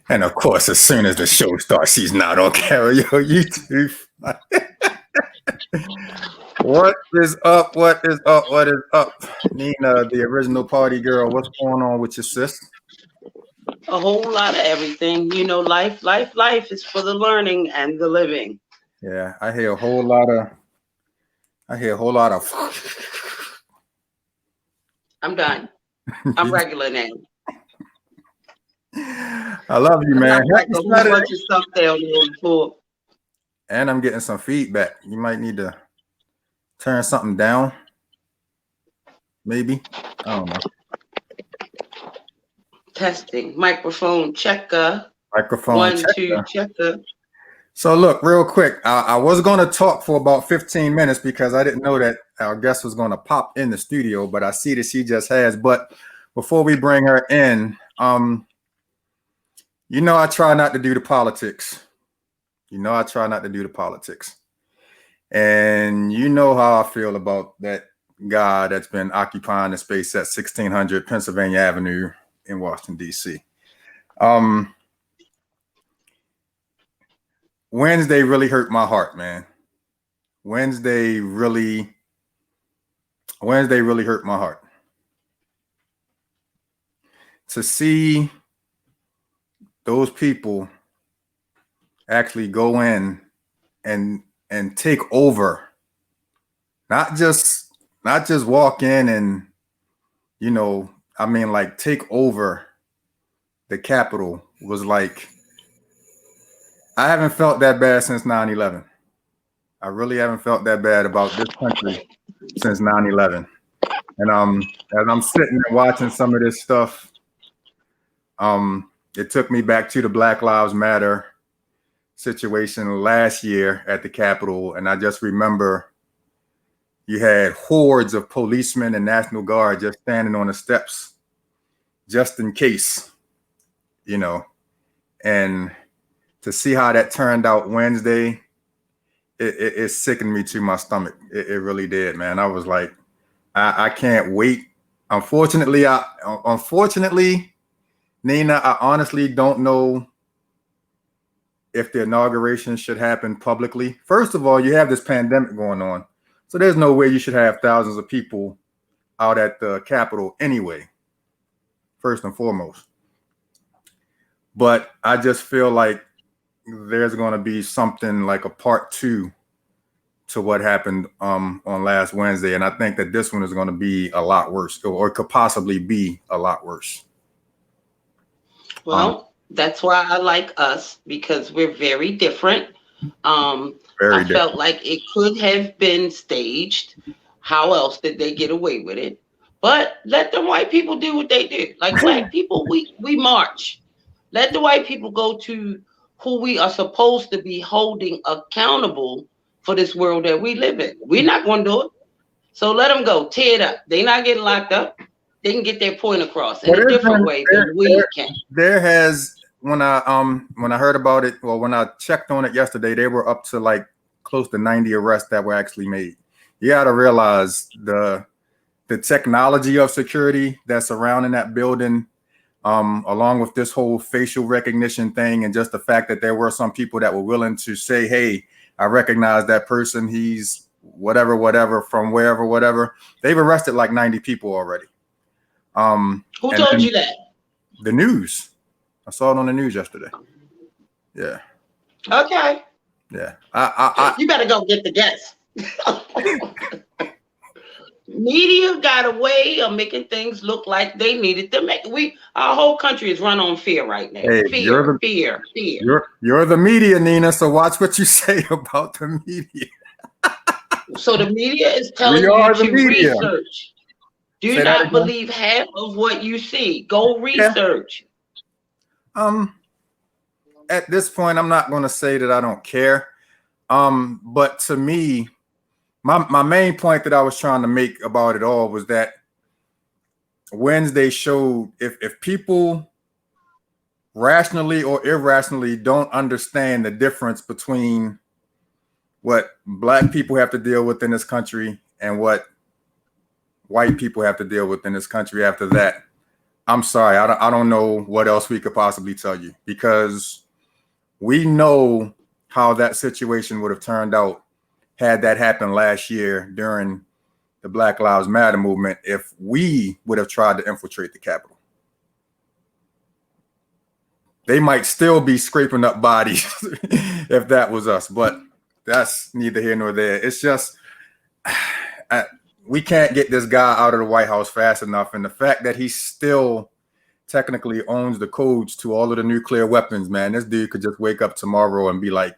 And of course, as soon as the show starts, she's not on camera. Yo, you too. What is up? What is up? What is up? Nina, the original party girl, what's going on with your sis? A whole lot of everything. Life is for the learning and the living. Yeah, I hear a whole lot of I'm done. I'm regular now. I love you, I'm man. not like Happy a whole Saturday. bunch of stuff down there before. And I'm getting some feedback. You might need to turn something down. Maybe. I don't know. Testing. Microphone checker. Microphone 1, check. 2, checker. So look, real quick, I was going to talk for about 15 minutes because I didn't know that our guest was going to pop in the studio, but I see that she just has. But before we bring her in, I try not to do the politics. I try not to do the politics. And you know how I feel about that guy that's been occupying the space at 1600 Pennsylvania Avenue in Washington, D.C. Wednesday really hurt my heart, man. Wednesday really hurt my heart. To see those people actually go in and take over, not just walk in and like take over the Capitol was like, I haven't felt that bad since 9/11. I really haven't felt that bad about this country since 9/11. And as I'm sitting and watching some of this stuff, it took me back to the Black Lives Matter situation last year at the Capitol. And I just remember you had hordes of policemen and National Guard just standing on the steps just in case, and to see how that turned out Wednesday, it sickened me to my stomach. It really did, man. I was like, I can't wait. Unfortunately, Nina, I honestly don't know if the inauguration should happen publicly. First of all, you have this pandemic going on, so there's no way you should have thousands of people out at the Capitol anyway, first and foremost. But I just feel like there's going to be something like a part 2 to what happened on last Wednesday. And I think that this one is going to be a lot worse, or could possibly be a lot worse. Well, that's why I like us, because we're very different. I felt like it could have been staged. How else did they get away with it? But let the white people do what they do. Like black people, we march. Let the white people go to who we are supposed to be holding accountable for this world that we live in. We're not going to do it. So let them go. Tear it up. They're not getting locked up. They can get their point across in a different way than we can. There has, when I heard about it, well, when I checked on it yesterday, they were up to like close to 90 arrests that were actually made. You got to realize the technology of security that's surrounding that building, along with this whole facial recognition thing, and just the fact that there were some people that were willing to say, hey, I recognize that person. He's whatever from wherever, whatever. They've arrested like 90 people already. Who told you that? The news. I saw it on the news yesterday. Yeah. Okay. Yeah. You better go get the guests. Media got a way of making things look like they needed to make. Our whole country is run on fear right now. Hey, fear. You're the media, Nina. So watch what you say about the media. So the media is telling you to research. Do not believe half of what you see. Go research. Yeah. At this point, I'm not going to say that I don't care. But to me, my main point that I was trying to make about it all was that Wednesday showed if people rationally or irrationally don't understand the difference between what black people have to deal with in this country and what white people have to deal with in this country after that, I'm sorry. I don't know what else we could possibly tell you, because we know how that situation would have turned out had that happened last year during the Black Lives Matter movement, if we would have tried to infiltrate the Capitol. They might still be scraping up bodies if that was us, but that's neither here nor there. It's just we can't get this guy out of the White House fast enough. And the fact that he still technically owns the codes to all of the nuclear weapons, man, this dude could just wake up tomorrow and be like,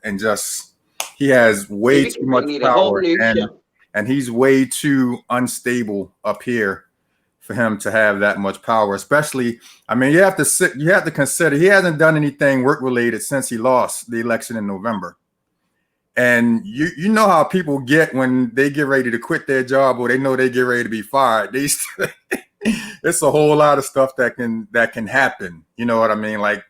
and just, he has way too much power, and he's way too unstable up here for him to have that much power. Especially, I mean, you have to consider he hasn't done anything work related since he lost the election in November. And you know how people get when they get ready to quit their job, or they know they get ready to be fired. It's a whole lot of stuff that can happen. You know what I mean? Like,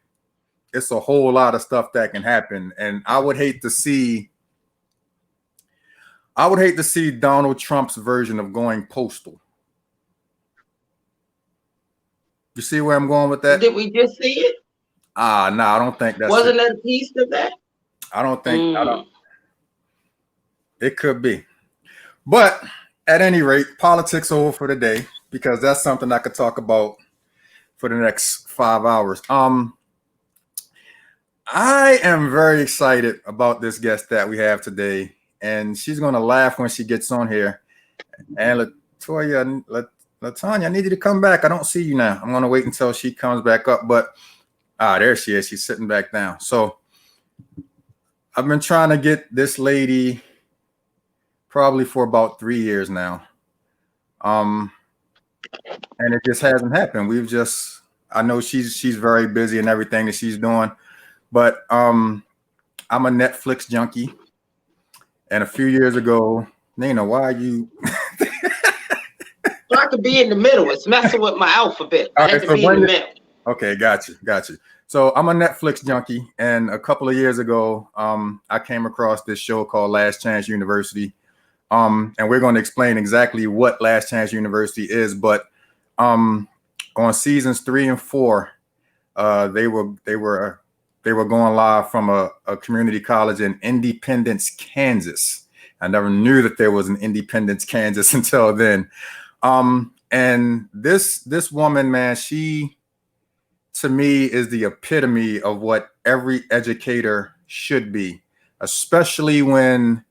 it's a whole lot of stuff that can happen. And I would hate to see Donald Trump's version of going postal. You see where I'm going with that? Did we just see it? No, I don't think that's wasn't that a piece of that? I don't think it could be. But at any rate, politics over for the day, because that's something I could talk about for the next 5 hours. I am very excited about this guest that we have today, and she's going to laugh when she gets on here. And LaTonya, I need you to come back. I don't see you now. I'm going to wait until she comes back up, but there she is. She's sitting back down. So I've been trying to get this lady probably for about 3 years now. And it just hasn't happened. I know she's very busy in everything that she's doing, but I'm a Netflix junkie. And a few years ago, Nina, why are you? I could be in the middle. It's messing with my alphabet. I had to be in the middle. Okay, got you. So I'm a Netflix junkie, and a couple of years ago, I came across this show called Last Chance University. And we're going to explain exactly what Last Chance University is. But on seasons 3 and 4, they were going live from a community college in Independence, Kansas. I never knew that there was an Independence, Kansas until then. And this woman, man, she, to me, is the epitome of what every educator should be, especially when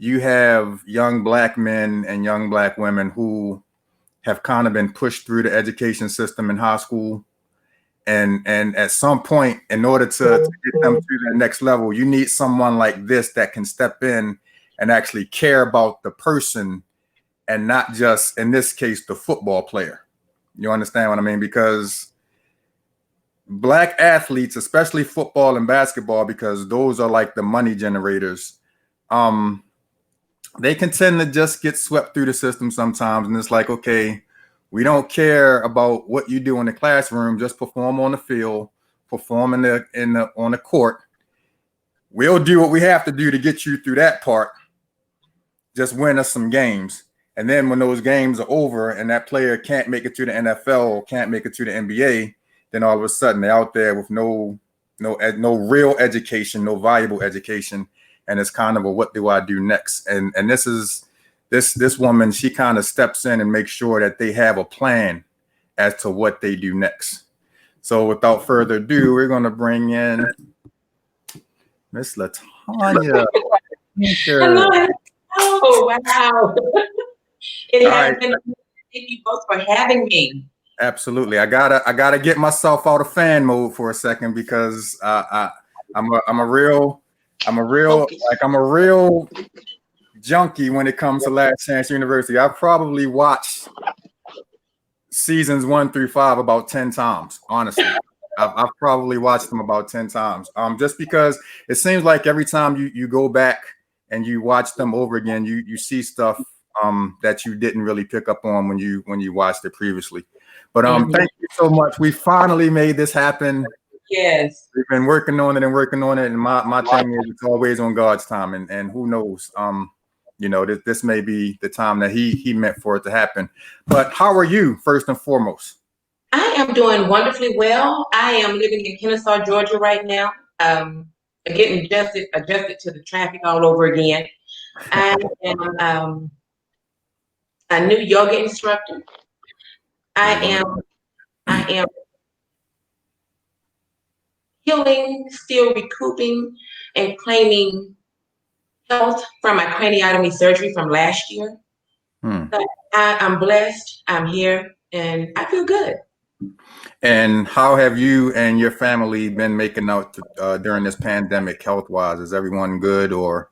you have young Black men and young Black women who have kind of been pushed through the education system in high school. And at some point, in order to get them to that next level, you need someone like this that can step in and actually care about the person, and not just, in this case, the football player. You understand what I mean? Because Black athletes, especially football and basketball, because those are like the money generators, they can tend to just get swept through the system sometimes. And it's like, okay, we don't care about what you do in the classroom. Just perform on the field, perform on the court. We'll do what we have to do to get you through that part. Just win us some games. And then when those games are over and that player can't make it to the NFL or can't make it to the NBA, then all of a sudden they're out there with no real education, no valuable education. And it's kind of a, what do I do next? And this woman, she kind of steps in and makes sure that they have a plan as to what they do next. So without further ado, we're going to bring in Miss LaTonya. Hello. Oh, wow. Thank you both for having me. Absolutely. I gotta get myself out of fan mode for a second, because I'm a real junkie when it comes to Last Chance University. I've probably watched seasons 1 through 5 about 10 times. Honestly, I've probably watched them about 10 times. Just because it seems like every time you go back and you watch them over again, you see stuff that you didn't really pick up on when you watched it previously. But thank you so much. We finally made this happen. Yes. We've been working on it. And my thing is, it's always on God's time, and who knows? this may be the time that he meant for it to happen. But how are you, first and foremost? I am doing wonderfully well. I am living in Kennesaw, Georgia right now. Getting adjusted to the traffic all over again. I am a new yoga instructor. I am healing, still recouping and claiming health from my craniotomy surgery from last year. But I'm blessed. I'm here and I feel good. And how have you and your family been making out during this pandemic, health-wise? Is everyone good, or?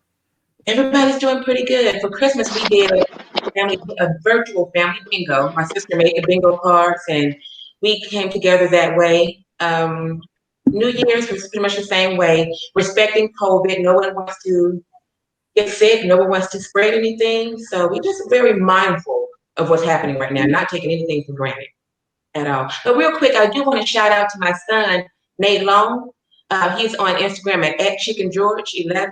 Everybody's doing pretty good. For Christmas, we did a virtual family bingo. My sister made the bingo cards, and we came together that way. New Year's was pretty much the same way, respecting COVID. No one wants to get sick. No one wants to spread anything. So we're just very mindful of what's happening right now, not taking anything for granted at all. But real quick, I do want to shout out to my son, Nate Long. He's on Instagram at @ChickenGeorge11.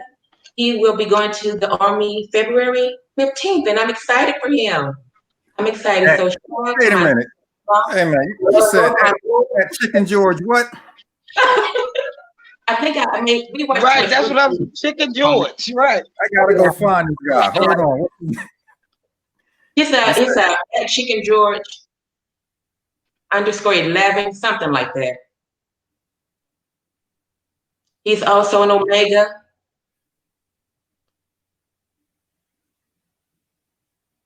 He will be going to the Army February 15th, and I'm excited for him. I'm excited. Hey, so wait a minute. Hey, man, you said at Chicken George what? I think I mean, we watched right, that's what I'm Chicken George, right. I gotta go find this guy. Hold on. It's at Chicken George _11, something like that. He's also an Omega.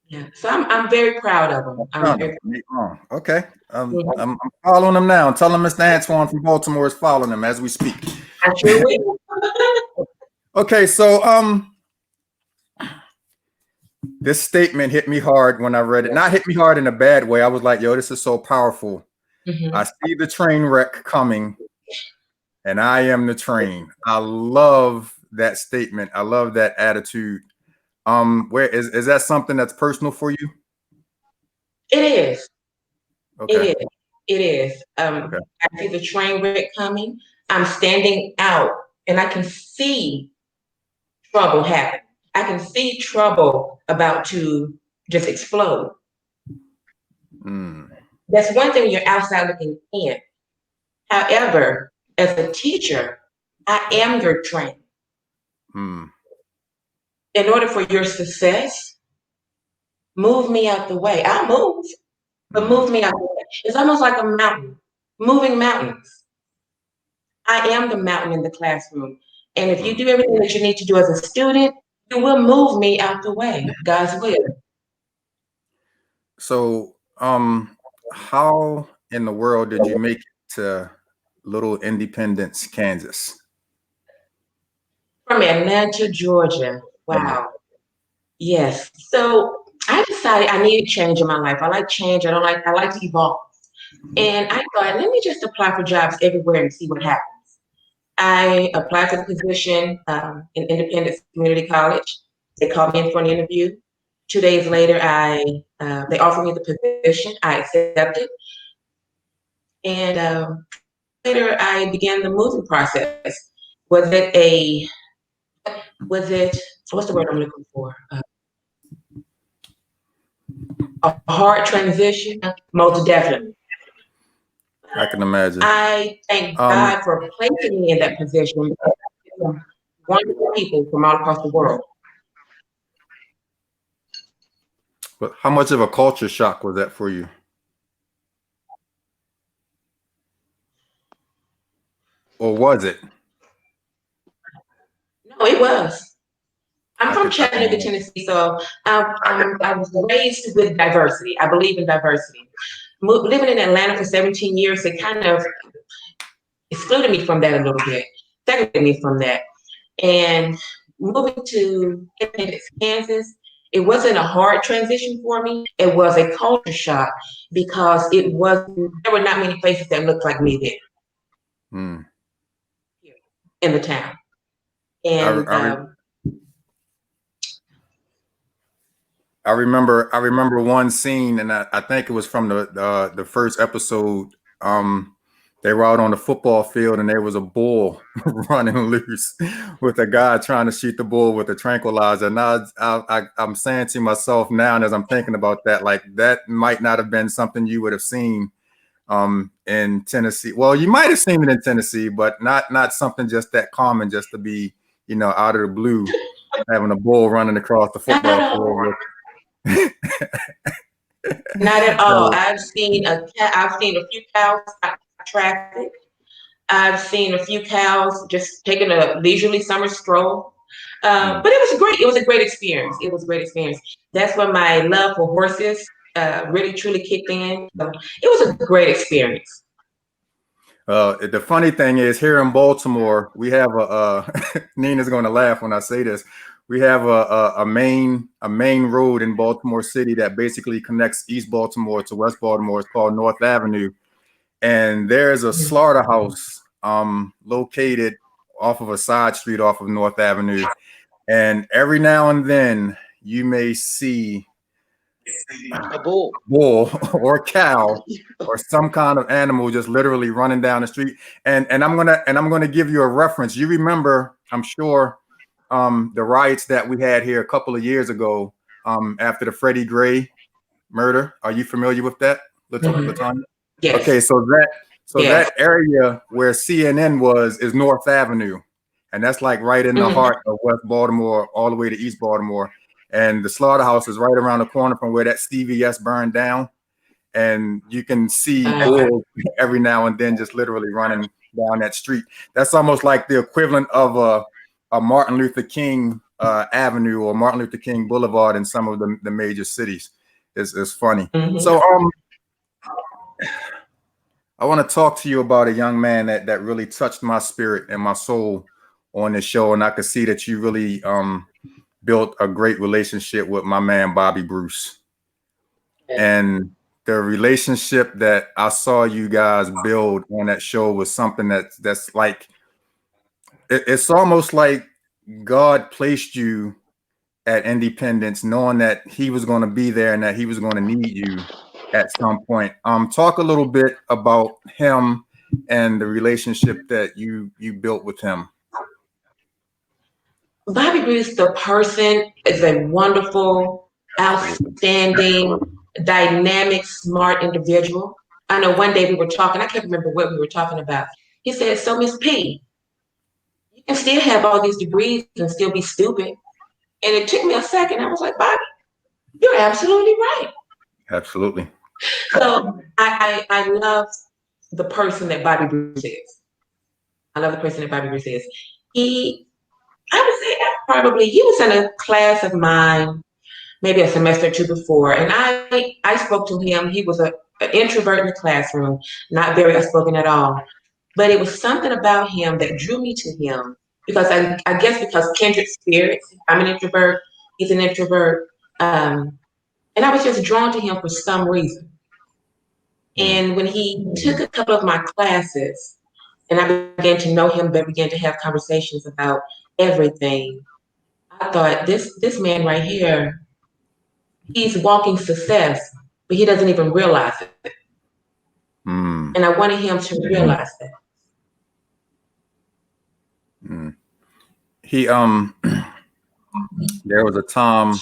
Yeah, so I'm very proud of him. Okay, I'm following him now. Tell him Mr. Antoine from Baltimore is following him as we speak. I sure will. Okay, so this statement hit me hard when I read it. Not hit me hard in a bad way. I was like, yo, this is so powerful. I see the train wreck coming, and I am the train. I love that statement. I love that attitude. Where is that something that's personal for you? It is. Okay. It is. Okay. I see the train wreck coming. I'm standing out, and I can see trouble happen. I can see trouble about to just explode. That's one thing when you're outside looking in. However, as a teacher, I am your train. In order for your success, move me out the way. I'll move, but move me out the way. It's almost like a mountain, moving mountains. I am the mountain in the classroom. And if you do everything that you need to do as a student, you will move me out the way. God's will. So, how in the world did you make it to Little Independence, Kansas? From Atlanta, Georgia. Wow. Yes. So I decided I needed change in my life. I like change. I like to evolve. And I thought, let me just apply for jobs everywhere and see what happens. I applied for the position in Independence Community College. They called me in for an interview. 2 days later, they offered me the position. I accepted. And later, I began the moving process. Was it what's the word I'm looking for? A hard transition? Most definitely. I can imagine. I thank God for placing me in that position. Wonderful people from all across the world. But how much of a culture shock was that for you? Or was it? No, it was. I'm from Chattanooga, Tennessee, so I was raised with diversity. I believe in diversity. Living in Atlanta for 17 years, it kind of excluded me from that a little bit, segregated me from that. And moving to Independence, Kansas, it wasn't a hard transition for me. It was a culture shock because there were not many places that looked like me there in the town. And I remember one scene, and I think it was from the first episode. They were out on the football field and there was a bull running loose with a guy trying to shoot the bull with a tranquilizer. And I'm saying to myself now, and as I'm thinking about that, like that might not have been something you would have seen in Tennessee. Well, you might have seen it in Tennessee, but not something just that common, just to be, out of the blue, having a bull running across the football field. Not at all. I've seen a few cows traffic. I've seen a few cows just taking a leisurely summer stroll. But it was great. It was a great experience. It was a great experience. That's when my love for horses really truly kicked in. So it was a great experience. The funny thing is, here in Baltimore, we have Nina's going to laugh when I say this. We have a main road in Baltimore City that basically connects East Baltimore to West Baltimore. It's called North Avenue, and there's a slaughterhouse located off of a side street off of North Avenue, and every now and then you may see a bull or cow or some kind of animal just literally running down the street. And I'm gonna give you a reference. You remember, I'm sure, the riots that we had here a couple of years ago after the Freddie Gray murder. Are you familiar with that, LaTonya? Yes. Okay, so that area where CNN is North Avenue, and that's like right in the heart of West Baltimore, all the way to East Baltimore. And the slaughterhouse is right around the corner from where that CVS burned down. And you can see bulls every now and then just literally running down that street. That's almost like the equivalent of a Martin Luther King Avenue or Martin Luther King Boulevard in some of the major cities. It's funny. So I want to talk to you about a young man that really touched my spirit and my soul on this show. And I could see that you really built a great relationship with my man, Bobby Bruce. And the relationship that I saw you guys build on that show was something that's like, it's almost like God placed you at Independence knowing that he was going to be there and that he was going to need you at some point. Talk a little bit about him and the relationship that you built with him. Bobby Bruce, the person, is a wonderful, outstanding, dynamic, smart individual. I know one day we were talking, I can't remember what we were talking about. He said, "So Miss P, you can still have all these degrees and still be stupid." And it took me a second. I was like, "Bobby, you're absolutely right." Absolutely. So I love the person that Bobby Bruce is. I love the person that Bobby Bruce is. I would say probably he was in a class of mine, maybe a semester or two before, and I spoke to him. He was an introvert in the classroom, not very outspoken at all. But it was something about him that drew me to him because I guess because kindred spirits. I'm an introvert. He's an introvert, and I was just drawn to him for some reason. And when he took a couple of my classes, and I began to know him, but began to have conversations about everything. I thought this man right here, he's walking success, but he doesn't even realize it. And I wanted him to realize that. He there was a time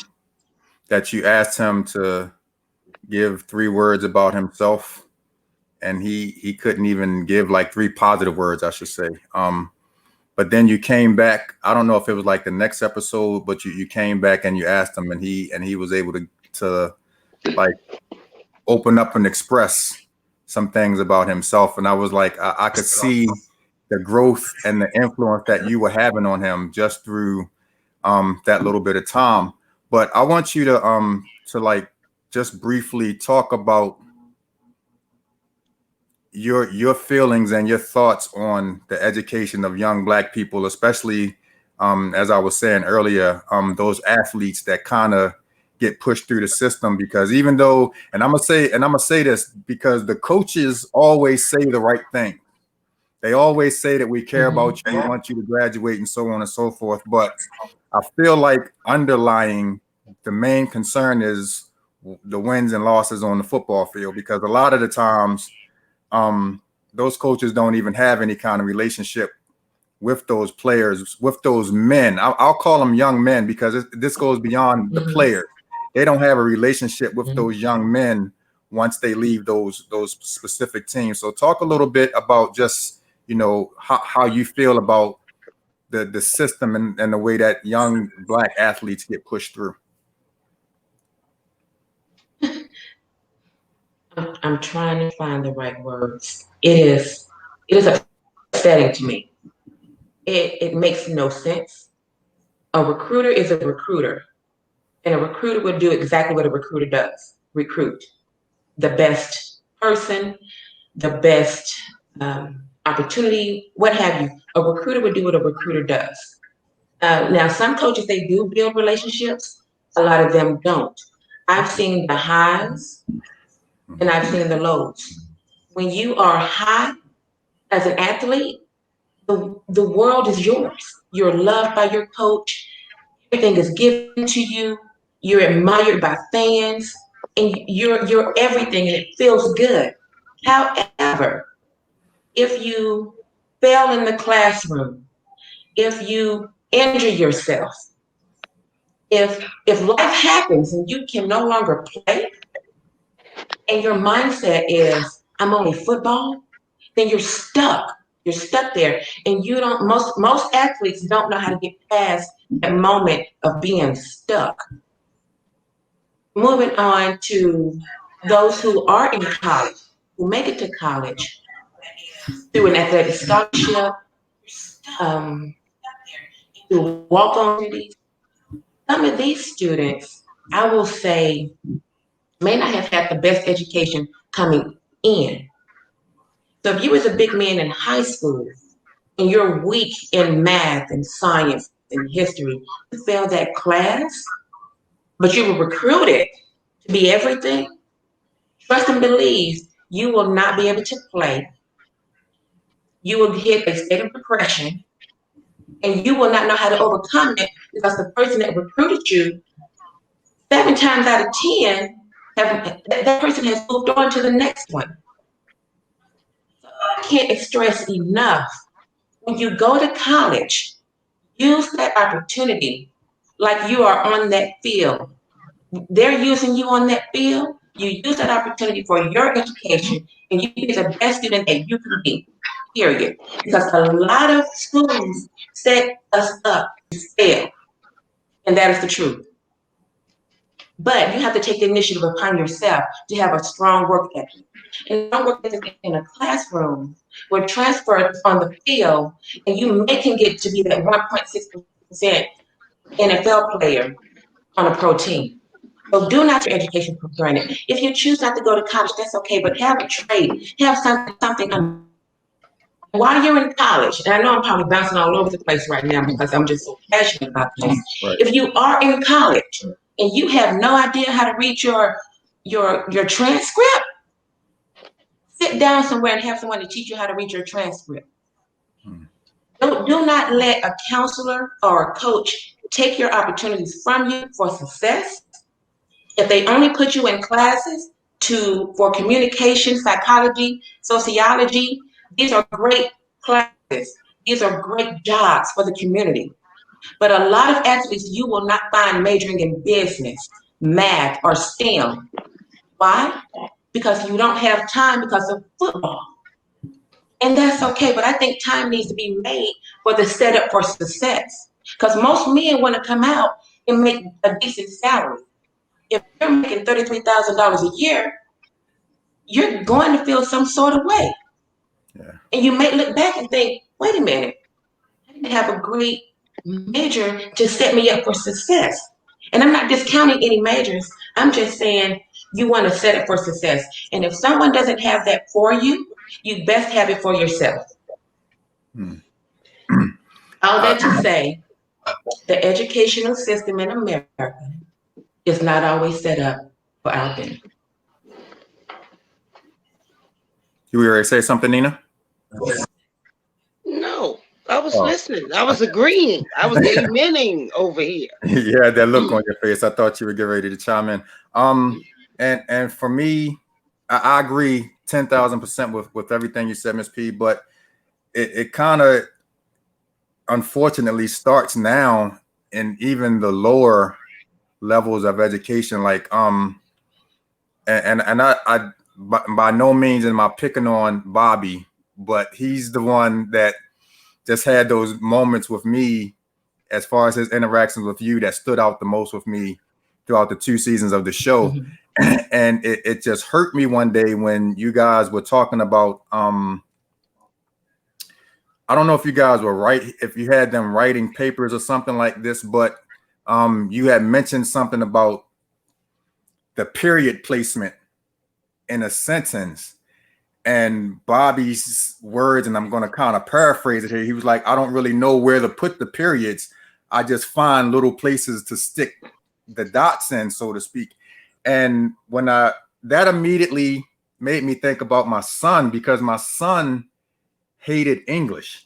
that you asked him to give 3 words about himself, and he couldn't even give like 3 positive words, I should say. But then you came back. I don't know if it was like the next episode, but you came back and you asked him, and he was able to like open up and express some things about himself. And I was like, I could see the growth and the influence that you were having on him just through that little bit of time. But I want you to like just briefly talk about your feelings and your thoughts on the education of young Black people, especially as I was saying earlier, those athletes that kind of get pushed through the system. Because even though, and I'm gonna say this because the coaches always say the right thing. They always say that we care about you, we want you to graduate, and so on and so forth. But I feel like underlying the main concern is the wins and losses on the football field, because a lot of the times those coaches don't even have any kind of relationship with those players, with those men. I'll call them young men because this goes beyond the players. They don't have a relationship with those young men once they leave those specific teams. So talk a little bit about just, you know, how you feel about the system and the way that young Black athletes get pushed through. I'm trying to find the right words. It is upsetting to me. It makes no sense. A recruiter is a recruiter, and a recruiter would do exactly what a recruiter does: recruit the best person, the best opportunity, what have you. A recruiter would do what a recruiter does. Now, some coaches, they do build relationships. A lot of them don't. I've seen the highs and I've seen the lows. When you are high as an athlete, the world is yours. You're loved by your coach. Everything is given to you. You're admired by fans, and you're everything, and it feels good. However, if you fail in the classroom, if you injure yourself, if life happens and you can no longer play, and your mindset is I'm only football, then you're stuck. You're stuck there, and you don't. Most athletes don't know how to get past that moment of being stuck. Moving on to those who are in college, who make it to college through an athletic scholarship, through walk-on opportunities. Some of these students, I will say, may not have had the best education coming in. So if you was a big man in high school and you're weak in math and science and history, you failed that class, but you were recruited to be everything, trust and believe you will not be able to play. You will hit a state of depression, and you will not know how to overcome it because the person that recruited you, 7 times out of 10, that person has moved on to the next one. So I can't stress enough, when you go to college, use that opportunity like you are on that field. They're using you on that field. You use that opportunity for your education, and you be the best student that you can be, period. Because a lot of schools set us up to fail, and that is the truth. But you have to take the initiative upon yourself to have a strong work ethic. And strong work ethic in a classroom will transfer on the field, and you can get to be that 1.6% NFL player on a pro team. So do not take your education for granted. If you choose not to go to college, that's okay, but have a trade, have something. While you're in college, and I know I'm probably bouncing all over the place right now because I'm just so passionate about this. Right. If you are in college and you have no idea how to read your transcript, sit down somewhere and have someone to teach you how to read your transcript. Do not let a counselor or a coach take your opportunities from you for success. If they only put you in classes for communication, psychology, sociology, these are great classes. These are great jobs for the community. But a lot of athletes you will not find majoring in business, math, or STEM. Why? Because you don't have time because of football. And that's okay, but I think time needs to be made for the setup for success. Because most men want to come out and make a decent salary. If you're making $33,000 a year, you're going to feel some sort of way. Yeah. And you may look back and think, wait a minute, I didn't have a great major to set me up for success. And I'm not discounting any majors. I'm just saying you want to set it for success. And if someone doesn't have that for you, you best have it for yourself. All that to say, the educational system in America is not always set up for our benefit. You were ready to say something, Nina? No, I was listening. I was agreeing. I was amening over here. You had that look on your face. I thought you were getting ready to chime in. And for me, I agree 10,000% with everything you said, Miss P. But it kind of unfortunately starts now in even the lower levels of education. Like and I by no means am I picking on Bobby, but he's the one that just had those moments with me as far as his interactions with you that stood out the most with me throughout the 2 seasons of the show. Mm-hmm. And it just hurt me one day when you guys were talking about I don't know if you guys were if you had them writing papers or something like this, but you had mentioned something about the period placement in a sentence. And Bobby's words, and I'm going to kind of paraphrase it here. He was like, I don't really know where to put the periods. I just find little places to stick the dots in, so to speak. And when that immediately made me think about my son, because my son hated English.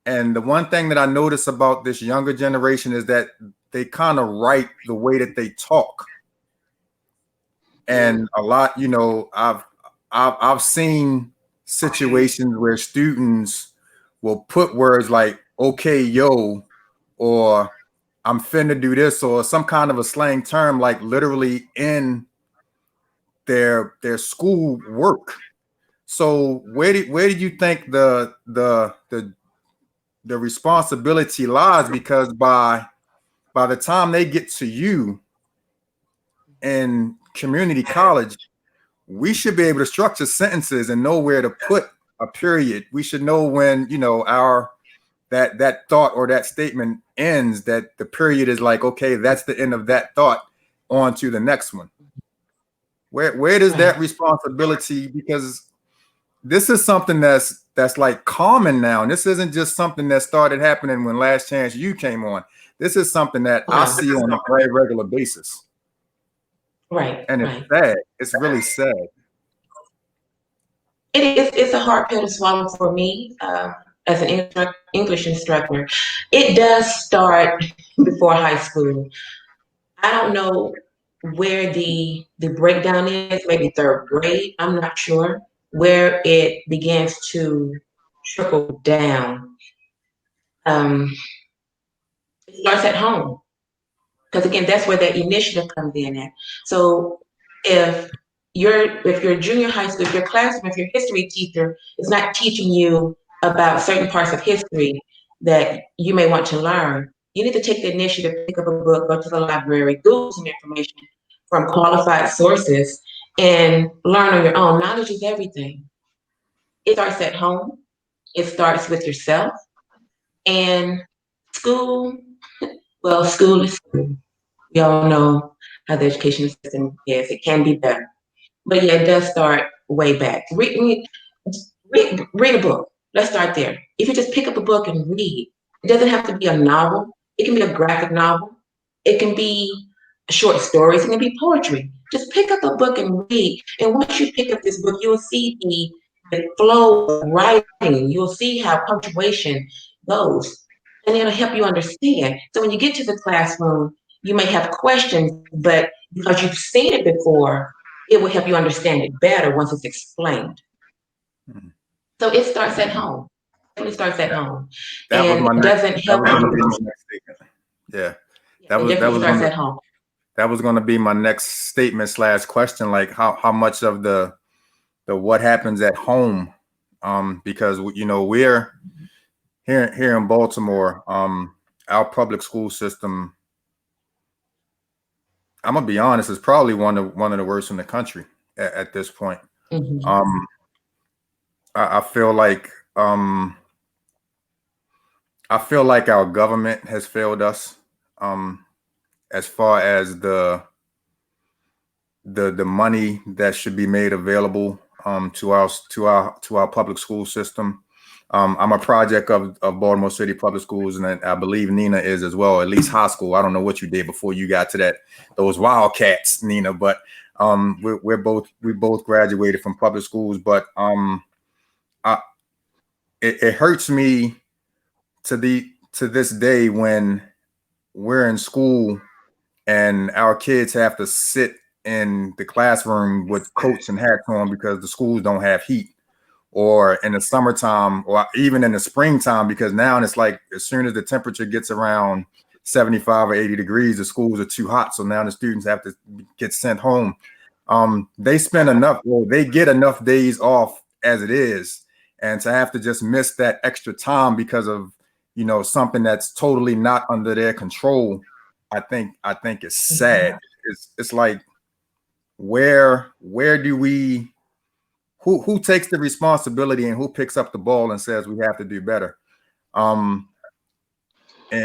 And the one thing that I notice about this younger generation is that they kind of write the way that they talk. And a lot, I've seen situations where students will put words like "okay, yo," or "I'm finna do this," or some kind of a slang term, like literally in their school work. So where do you think the responsibility lies? Because by the time they get to you in community college, we should be able to structure sentences and know where to put a period. We should know when, that thought or that statement ends, that the period is like, okay, that's the end of that thought, on to the next one. Where does that responsibility, because this is something that's like common now. And this isn't just something that started happening when Last Chance U came on. This is something that I see on a very regular basis. Right. And it's sad. It's really sad. It's a hard pill to swallow for me as an English instructor. It does start before high school. I don't know where the breakdown is, maybe third grade. I'm not sure where it begins to trickle down. It starts at home. Because again, that's where that initiative comes in at. So if your junior high school, if your classroom, if your history teacher is not teaching you about certain parts of history that you may want to learn, you need to take the initiative, pick up a book, go to the library, Google some information from qualified sources, and learn on your own. Knowledge is everything. It starts at home. It starts with yourself. And school, well, school is school. We all know how the education system is. It can be better. But yeah, it does start way back. Read a book. Let's start there. If you just pick up a book and read, it doesn't have to be a novel. It can be a graphic novel. It can be short stories. It can be poetry. Just pick up a book and read. And once you pick up this book, you will see the flow of writing. You'll see how punctuation goes. And it'll help you understand. So when you get to the classroom, you may have questions, but because you've seen it before, it will help you understand it better once it's explained. Mm-hmm. So it starts at home. It starts at home. That doesn't help you. Yeah. It starts at home. That was going to be my next statement / question. Like how much of the what happens at home, because we're here in Baltimore, our public school system, I'm gonna be honest, is probably one of the worst in the country at this point. Mm-hmm. I feel like our government has failed us as far as the money that should be made available to our public school system. I'm a project of Baltimore City Public Schools, and I believe Nina is as well, at least high school. I don't know what you did before you got to those Wildcats, Nina, but we both graduated from public schools. But it hurts me to this day when we're in school and our kids have to sit in the classroom with coats and hats on because the schools don't have heat, or in the summertime, or even in the springtime, because now it's like as soon as the temperature gets around 75 or 80 degrees, the schools are too hot. So now the students have to get sent home. They spend enough, well, they get enough days off as it is. And to have to just miss that extra time because of, you know, something that's totally not under their control, I think it's sad. It's like, where do we, who takes the responsibility and who picks up the ball and says we have to do better? And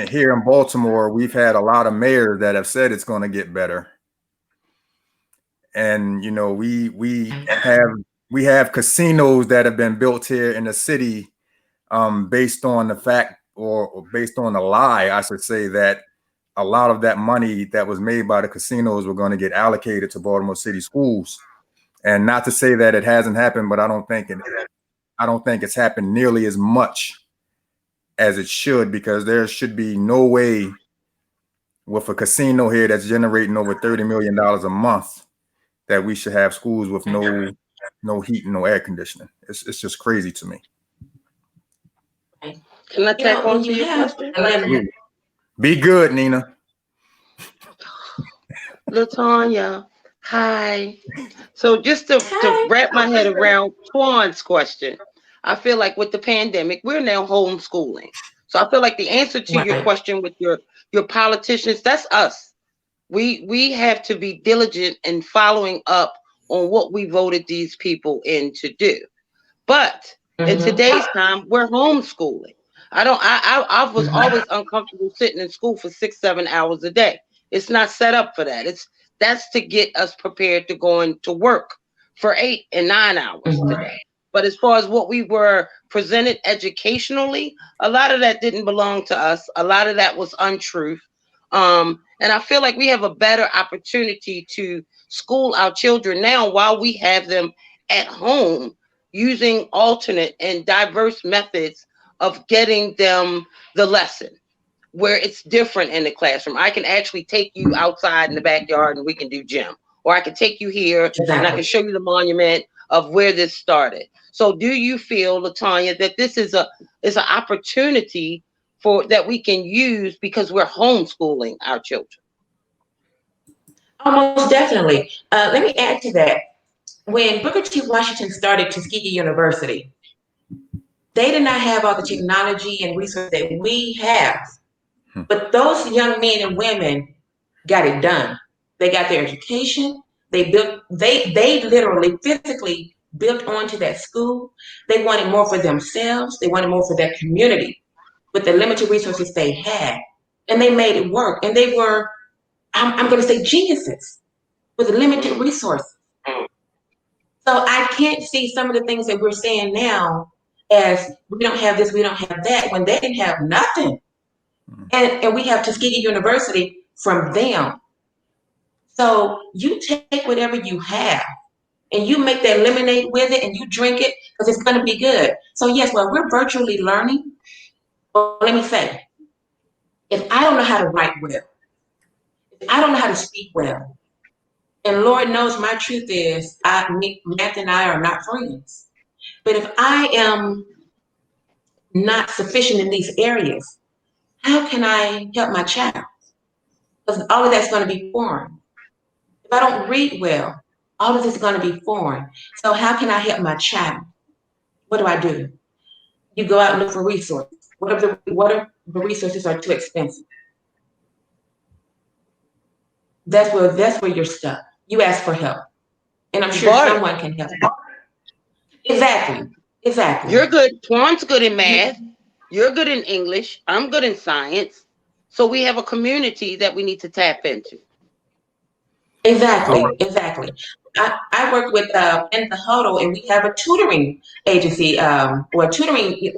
here in Baltimore, we've had a lot of mayors that have said it's going to get better. And, you know, we have casinos that have been built here in the city based on the fact, or based on a lie, I should say, that a lot of that money that was made by the casinos were going to get allocated to Baltimore City schools. And not to say that it hasn't happened, but I don't think it's happened nearly as much as it should, because there should be no way with a casino here that's generating over $30 million a month that we should have schools with no heat and no air conditioning. It's just crazy to me. Can I tack on to your question? Be good, Nina. LaTonya, hi. So just to wrap my head around Twan's question, I feel like with the pandemic, we're now homeschooling. So I feel like the answer to your question with your politicians, that's us. We have to be diligent in following up on what we voted these people in to do. But in today's time, we're homeschooling. I was always uncomfortable sitting in school for 6-7 hours a day. It's not set up for that. That's to get us prepared to go into work for 8 and 9 hours today. But as far as what we were presented educationally, a lot of that didn't belong to us. A lot of that was untruth. And I feel like we have a better opportunity to school our children now while we have them at home, using alternate and diverse methods of getting them the lesson, where it's different in the classroom. I can actually take you outside in the backyard and we can do gym, or I can take you here and I can show you the monument of where this started. So do you feel, LaTonya, that this is an opportunity for that we can use because we're homeschooling our children? Almost definitely. Let me add to that. When Booker T. Washington started Tuskegee University, they did not have all the technology and resources that we have. But those young men and women got it done. They got their education. They literally physically built onto that school. They wanted more for themselves. They wanted more for their community with the limited resources they had. And they made it work. And they were, I'm going to say, geniuses with limited resources. So I can't see some of the things that we're saying now as we don't have this, we don't have that, when they didn't have nothing. And we have Tuskegee University from them. So you take whatever you have and you make that lemonade with it and you drink it because it's going to be good. So yes, well, we're virtually learning. Well, let me say, if I don't know how to write well, if I don't know how to speak well, and Lord knows my truth is, Matt and I are not friends. But if I am not sufficient in these areas, how can I help my child? Because all of that's going to be foreign. If I don't read well, all of this is going to be foreign. So how can I help my child? What do? You go out and look for resources. What if the resources are too expensive? That's where you're stuck. You ask for help. And I'm sure someone can help you. Exactly. You're good. Twan's good in math. You're good in English. I'm good in science. So we have a community that we need to tap into. Exactly. I work with in the huddle, and we have a tutoring agency, or tutoring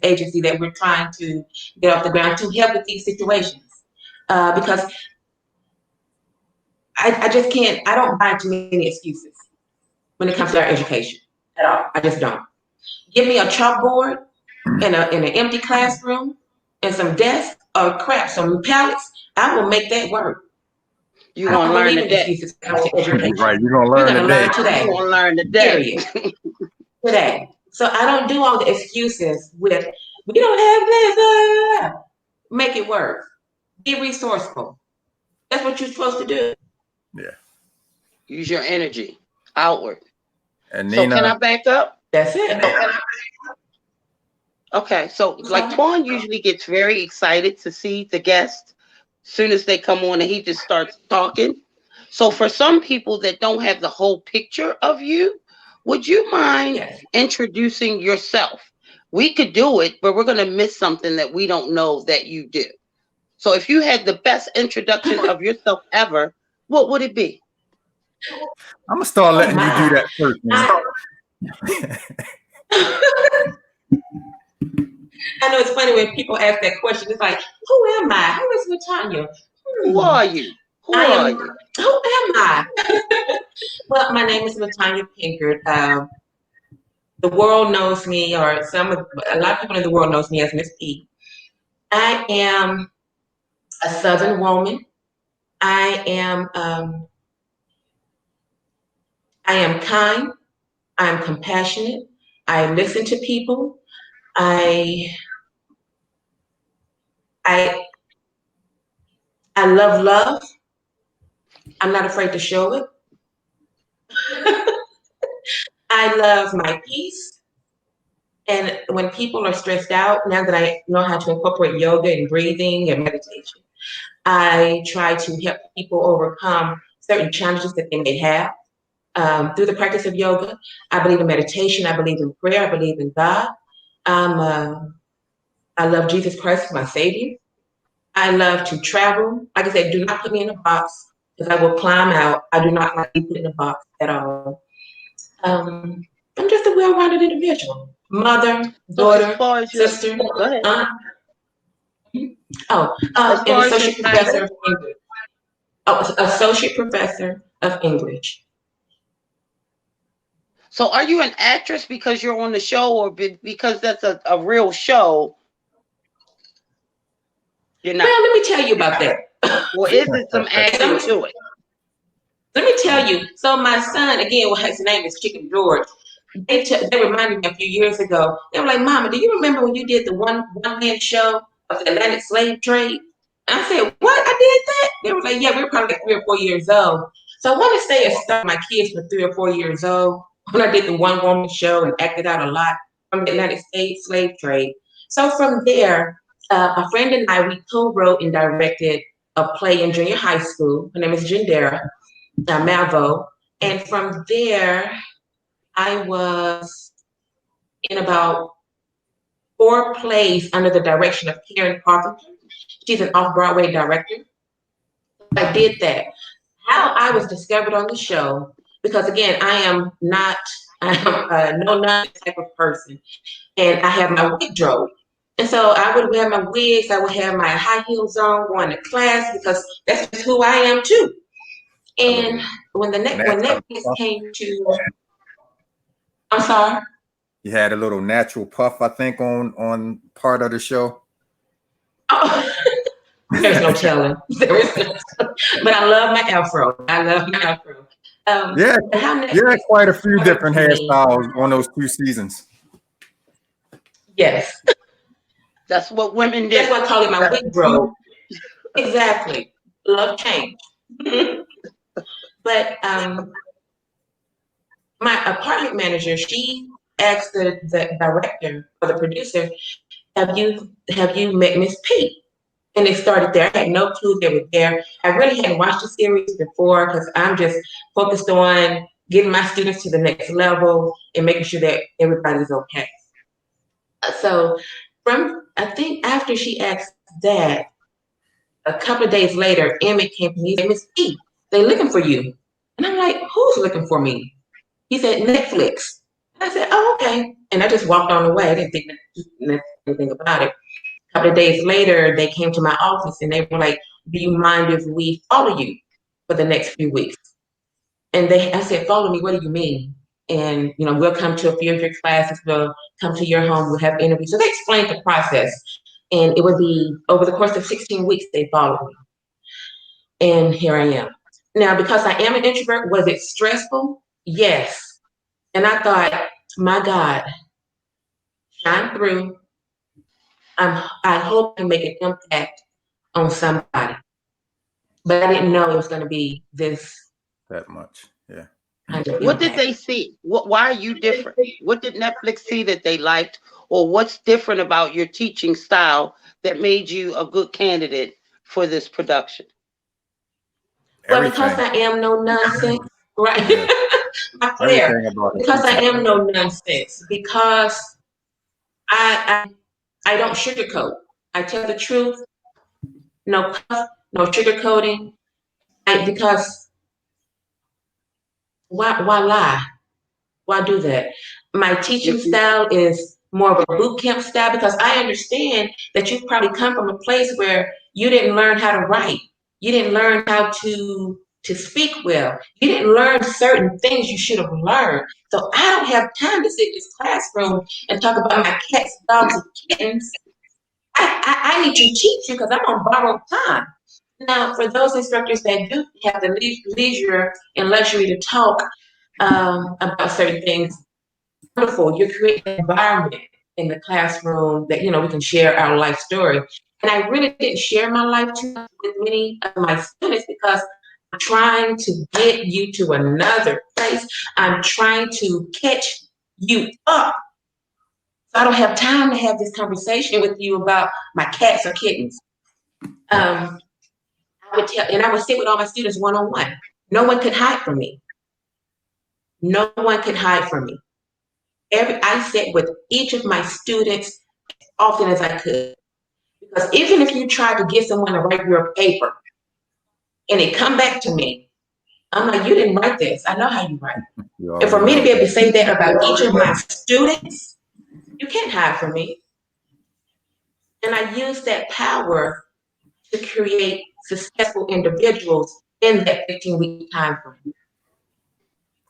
agency that we're trying to get off the ground to help with these situations. Because I just can't. I don't buy too many excuses when it comes to our education at all. I just don't. Give me a chalkboard in an empty classroom and some desks or some pallets. I will make that work. You're I gonna don't learn believe in today. excuses when it comes to education. Right, you're gonna We're learn gonna today. learn today. You're gonna learn today. Period. Today. So I don't do all the excuses with we don't have this. Make it work. Be resourceful. That's what you're supposed to do. Yeah. Use your energy outward. And So Nina, can I back up? That's it. Okay, so like Twan usually gets very excited to see the guest as soon as they come on and he just starts talking. So for some people that don't have the whole picture of you, would you mind introducing yourself? We could do it, but we're going to miss something that we don't know that you do. So if you had the best introduction of yourself ever, what would it be? I'm gonna start letting you do that first, Nina. I know it's funny when people ask that question. It's like, who am I? Who is LaTonya? Who are you? Who are you? Who am I? Well, my name is LaTonya Pinkard. The world knows me, or a lot of people in the world knows me as Miss P. I am a Southern woman. I am kind. I am compassionate. I listen to people. I love love. I'm not afraid to show it. I love my peace. And when people are stressed out, now that I know how to incorporate yoga and breathing and meditation, I try to help people overcome certain challenges that they may have through the practice of yoga. I believe in meditation. I believe in prayer. I believe in God. I love Jesus Christ as my Savior. I love to travel. Like I said, do not put me in a box because I will climb out. I do not like to be put in a box at all. I'm just a well-rounded individual. Mother, daughter, sister, aunt. An associate professor of English. Oh, associate professor of English. So are you an actress because you're on the show, or because that's a real show? You're not. Well, let me tell you about that. Well, is it some acting to it? Let me tell you. So my son, again, his name is Chicken George. They reminded me a few years ago. They were like, "Mama, do you remember when you did the one-man show of the Atlantic slave trade?" And I said, "What? I did that?" They were like, "Yeah, we were probably like 3 or 4 years old." So I want to say it started my kids were 3 or 4 years old when I did the one-woman show and acted out a lot from the Atlantic slave trade. So from there, a friend and I, we co-wrote and directed a play in junior high school. Her name is Jindera Malvo. And from there, I was in about 4 plays under the direction of Karen Carpenter. She's an off-Broadway director. I did that. How I was discovered on the show, because again, I am a no-nonsense type of person. And I have my wig drobe. And so I would wear my wigs, I would have my high heels on, going to class, because that's just who I am too. And when Netflix came to, I'm sorry? You had a little natural puff, I think, on part of the show. Oh, there's no telling. But I love my afro. Yeah, quite a few different hairstyles on those 2 seasons. Yes. That's what women do. That's why I call it my wig bro. Exactly. Love change. But my apartment manager, she asked the director or the producer, have you met Miss P? And it started there. I had no clue they were there. I really hadn't watched the series before because I'm just focused on getting my students to the next level and making sure that everybody's okay. So I think after she asked that, a couple of days later, Emmett came to me and said, Miss P, they're looking for you. And I'm like, who's looking for me? He said, Netflix. I said, oh, okay. And I just walked on away. I didn't think anything about it. A couple of days later, they came to my office and they were like, do you mind if we follow you for the next few weeks? And I said, follow me, what do you mean? And, we'll come to a few of your classes, we'll come to your home, we'll have interviews. So they explained the process. And it would be over the course of 16 weeks, they followed me. And here I am. Now, because I am an introvert, was it stressful? Yes. And I thought, my God, shine through. I hope I make an impact on somebody. But I didn't know it was going to be this that much. Yeah. kind of What did impact. they see? Why are you different? What did Netflix see that they liked? Or what's different about your teaching style that made you a good candidate for this production? Well, because Everything. I am no nonsense, right? Yeah. My flair. Everything about the Because I teaching. am no nonsense. Because I don't sugarcoat. I tell the truth. No, no sugarcoating. Because why lie? Why do that? My teaching style is more of a boot camp style because I understand that you've probably come from a place where you didn't learn how to write. You didn't learn how to speak well. You didn't learn certain things you should have learned. So I don't have time to sit in this classroom and talk about my cats, dogs, and kittens. I need to teach you because I'm on borrowed time. Now, for those instructors that do have the leisure and luxury to talk about certain things, wonderful. You're creating an environment in the classroom that, we can share our life story. And I really didn't share my life too much with many of my students because I'm trying to get you to another place. I'm trying to catch you up. So I don't have time to have this conversation with you about my cats or kittens. I would sit with all my students one-on-one. No one could hide from me. No one could hide from me. I sat with each of my students as often as I could. Because even if you try to get someone to write your paper and it come back to me, I'm like, you didn't write this. I know how you write. You And for already me to know. be able to say that about each of my students, you can't hide from me. And I use that power to create successful individuals in that 15-week time frame.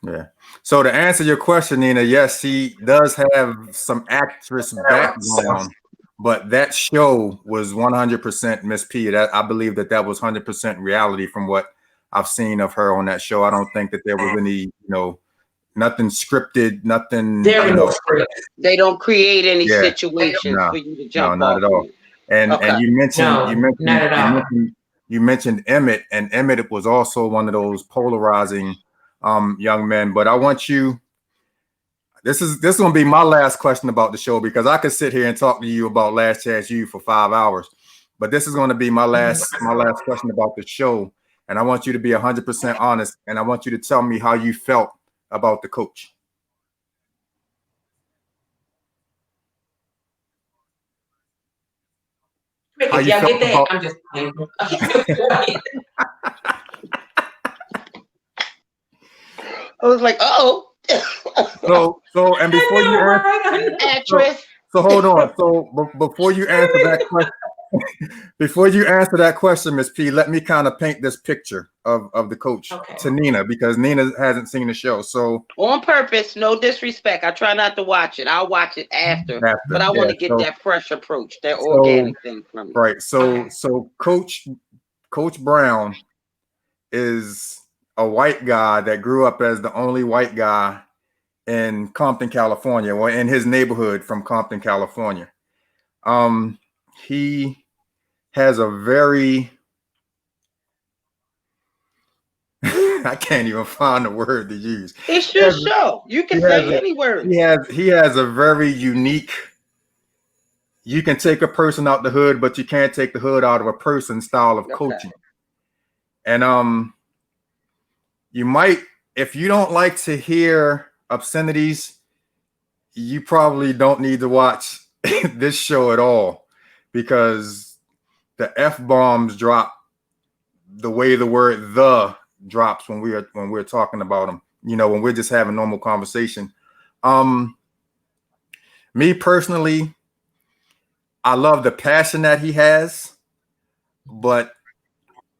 Yeah. So to answer your question, Nina, yes, she does have some actress background, but that show was 100% Miss P. That I believe that was 100% reality from what I've seen of her on that show. I don't think that there was any, nothing scripted, nothing. Very no script. They don't create any situations for you to jump not off. at all. And you mentioned not at all. You mentioned Emmett, and Emmett was also one of those polarizing young men. But I want you. This is going to be my last question about the show because I could sit here and talk to you about Last Chance U for 5 hours, but this is going to be my last question about the show, and I want you to be 100% honest, and I want you to tell me how you felt about the coach. How you felt about? I'm just playing. I was like, oh. So, and before you answer, actress. So hold on. So before you answer that question, Miss P, let me kind of paint this picture of the coach to Nina because Nina hasn't seen the show. So on purpose, no disrespect. I try not to watch it. I'll watch it after but I want to get that fresh approach, that organic thing from you. Right. So Coach Brown is a white guy that grew up as the only white guy in Compton, California, or in his neighborhood from Compton, California. He has a very I can't even find the word to use. It's your show. You can say any word. He has a very unique. You can take a person out the hood, but you can't take the hood out of a person style of coaching. And you might, if you don't like to hear obscenities, you probably don't need to watch this show at all because the F-bombs drop the way the word "the" drops when we're talking about them. When we're just having normal conversation. Me personally, I love the passion that he has, but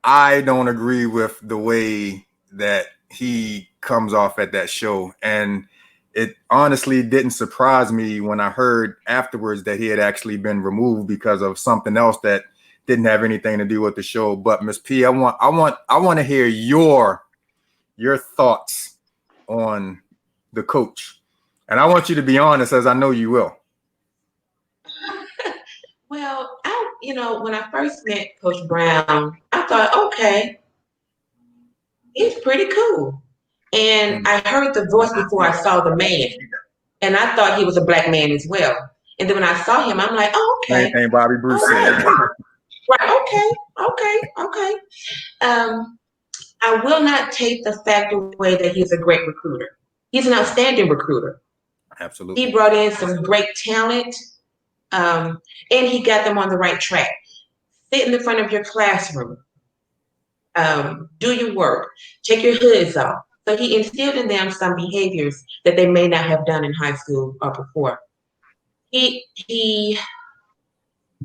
I don't agree with the way that he comes off at that show. And it honestly didn't surprise me when I heard afterwards that he had actually been removed because of something else that didn't have anything to do with the show. But Miss P, I want to hear your thoughts on the coach, and I want you to be honest, as I know you will. Well, when I first met Coach Brown, I thought, okay, he's pretty cool. And I heard the voice before I saw the man. And I thought he was a black man as well. And then when I saw him, I'm like, oh, okay. Same thing Bobby Bruce said. Right, okay. I will not take the fact away that he's a great recruiter. He's an outstanding recruiter. Absolutely. He brought in some great talent, and he got them on the right track. Sit in the front of your classroom. Do your work. Take your hoods off. So he instilled in them some behaviors that they may not have done in high school or before. He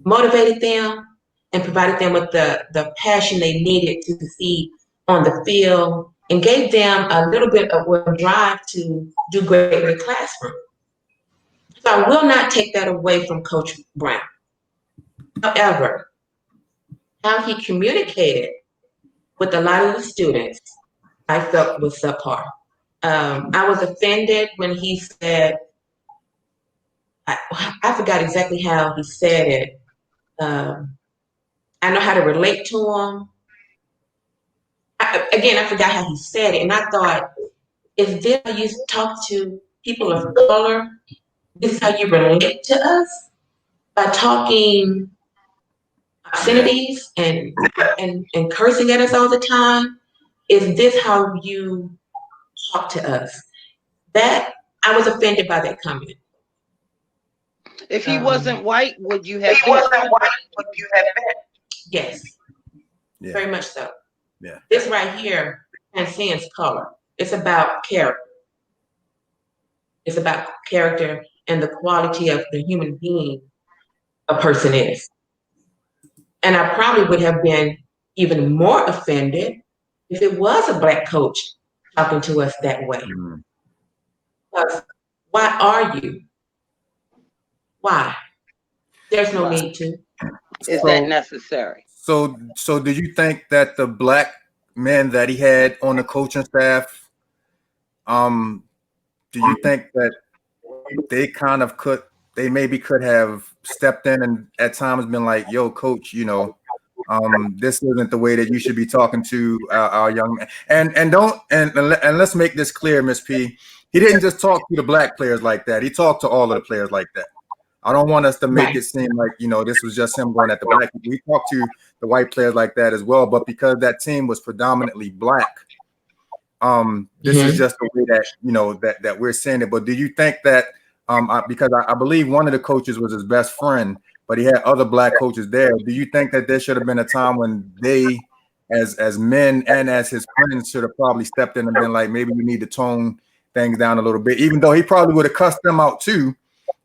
motivated them and provided them with the passion they needed to succeed on the field, and gave them a little bit of a drive to do great in the classroom. So I will not take that away from Coach Brown. However, how he communicated with a lot of the students, I felt was subpar. I was offended when he said, I forgot exactly how he said it. I know how to relate to him. I forgot how he said it, and I thought, is this how you talk to people of color? This is how you relate to us? By talking obscenities and cursing at us all the time? Is this how you talk to us? That I was offended by that comment. If he wasn't white, would you have been? Yes. Yeah. Very much so. Yeah. This right here transcends color. It's about character. It's about character and the quality of the human being a person is. And I probably would have been even more offended if it was a black coach talking to us that way. Mm-hmm. Because why are you? Why? There's no need to. Is that necessary? So do you think that the black men that he had on the coaching staff, do you think that they maybe could have stepped in and at times been like, yo, coach, this isn't the way that you should be talking to our young men. And let's make this clear, Miss P. He didn't just talk to the black players like that. He talked to all of the players like that. I don't want us to make it seem like, this was just him going at the black. We talked to the white players like that as well, but because that team was predominantly black, this is just the way that, that we're seeing it. But do you think that, because I believe one of the coaches was his best friend, but he had other black coaches there. Do you think that there should have been a time when they, as men and as his friends, should have probably stepped in and been like, maybe we need to tone things down a little bit, even though he probably would have cussed them out too,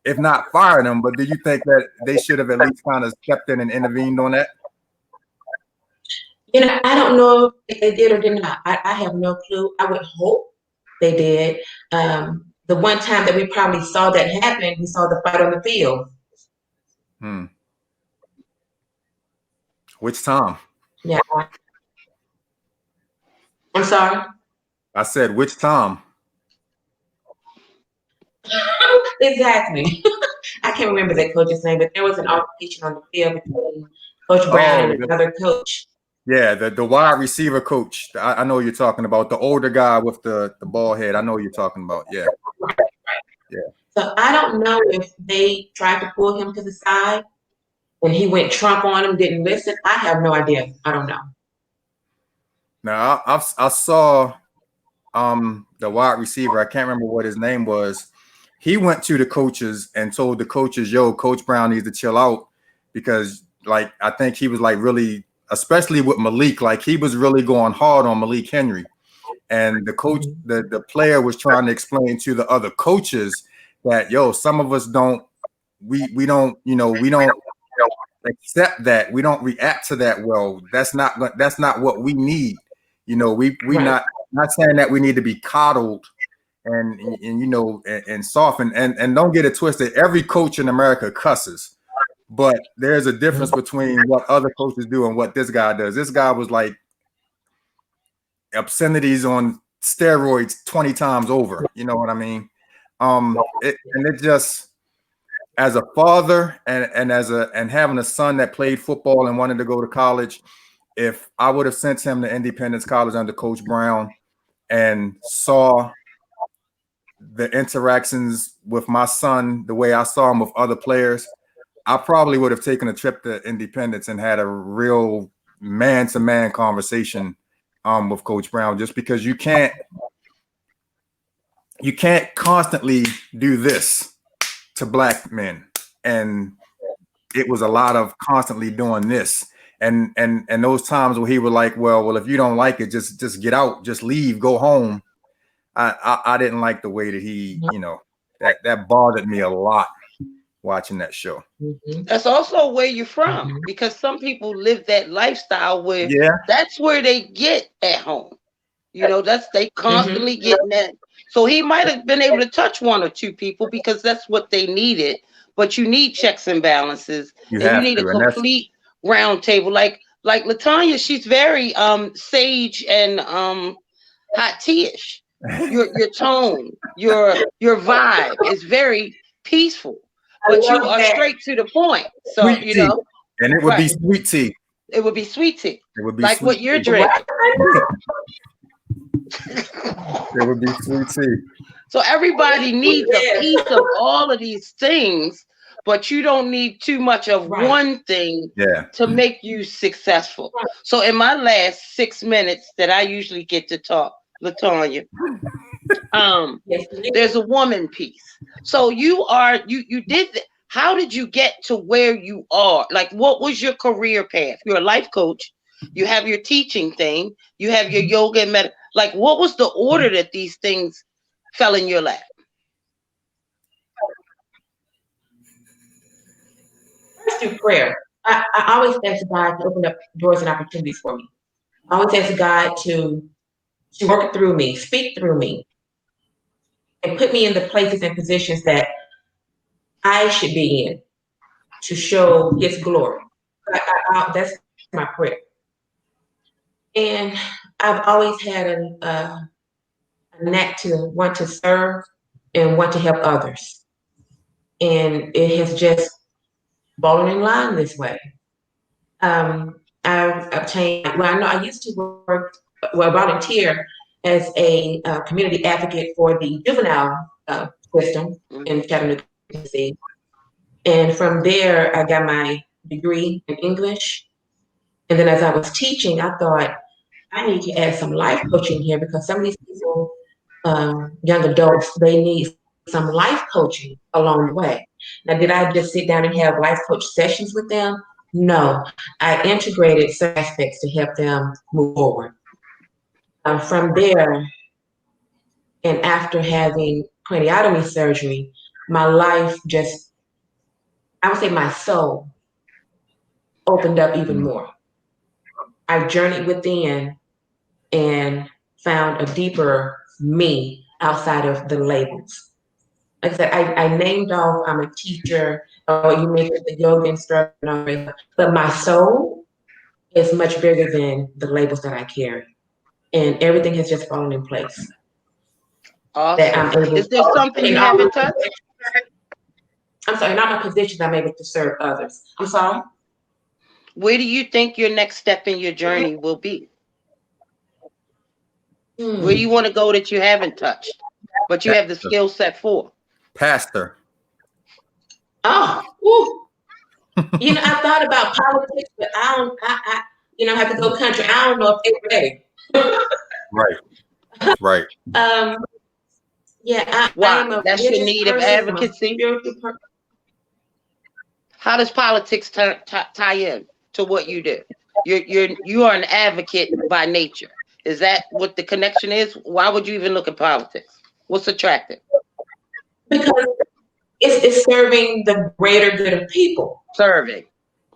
if not fired them? But do you think that they should have at least kind of stepped in and intervened on that? I don't know if they did or did not. I have no clue. I would hope they did. The one time that we probably saw that happen, we saw the fight on the field. Which time? Yeah. I'm sorry? I said, which time? Exactly. I can't remember that coach's name, but there was an altercation on the field between Coach Brown and another coach. Yeah, the wide receiver coach. I know you're talking about, the older guy with the bald head. I know you're talking about. Yeah. Right. Yeah. So I don't know if they tried to pull him to the side and he went Trump on him, didn't listen. I have no idea. I don't know. Now I saw the wide receiver. I can't remember what his name was. He went to the coaches and told the coaches, yo, Coach Brown needs to chill out, because I think he was really, especially with Malik, he was really going hard on Malik Henry. And the coach, the player was trying to explain to the other coaches that, yo, some of us we don't accept that. We don't react to that. Well, that's not what we need. We not saying that we need to be coddled and soft, and don't get it twisted. Every coach in America cusses. but there's a difference between what other coaches do and what this guy does. This guy was like obscenities on steroids 20 times over. You know what I mean? And it just, as a father and having a son that played football and wanted to go to college, if I would have sent him to Independence College under Coach Brown and saw the interactions with my son the way I saw him with other players, I probably would have taken a trip to Independence and had a real man-to-man conversation with Coach Brown, just because you can't constantly do this to black men. And it was a lot of constantly doing this. And those times where he was like, well, if you don't like it, just get out, just leave, go home. I didn't like the way that he, that bothered me a lot watching that show. That's also where you're from, because some people live that lifestyle where that's where they get at home. They constantly getting that. So he might have been able to touch one or two people because that's what they needed. But you need checks and balances, and you need a complete round table. Like LaTonya, she's very sage and hot tea-ish. Your tone, your vibe is very peaceful, but you are straight to the point. So sweet tea. And it would be sweet tea. It would be sweet tea. It would be like what you're drinking. It would be sweet tea. So everybody needs a piece of all of these things, but you don't need too much of one thing to make you successful. So in my last 6 minutes that I usually get to talk, LaTonya, there's a woman piece. So you did. How did you get to where you are? Like, what was your career path? You're a life coach. You have your teaching thing. You have your yoga and meditation. Like, what was the order that these things fell in your lap? First, through prayer. I always ask God to open up doors and opportunities for me. I always ask God to work through me, speak through me, and put me in the places and positions that I should be in to show His glory. That's my prayer. And I've always had a knack to want to serve and want to help others. And it has just fallen in line this way. I've obtained, I used to volunteer as a community advocate for the juvenile system in Chattanooga, Tennessee. And from there, I got my degree in English. And then as I was teaching, I thought, I need to add some life coaching here, because some of these people, young adults, they need some life coaching along the way. Now, did I just sit down and have life coach sessions with them? No, I integrated some aspects to help them move forward. From there, and after having craniotomy surgery, my life just, I would say my soul opened up even more. I journeyed within and found a deeper me outside of the labels. Like I said, I named off, I'm a teacher, you mentioned the yoga instructor, but my soul is much bigger than the labels that I carry. And everything has just fallen in place. Awesome. Is there something you haven't touched? I'm sorry, in all my positions, I'm able to serve others. I'm sorry? Where do you think your next step in your journey will be? Where do you want to go that you haven't touched, but you have the skill set for? Pastor. Oh, woo. I thought about politics, but I have to go country. I don't know if they're ready. Right. Yeah. Why? That's your need of advocacy. How does politics tie in to what you do? You are an advocate by nature. Is that what the connection is? Why would you even look at politics? What's attractive? Because it's serving the greater good of people. Serving.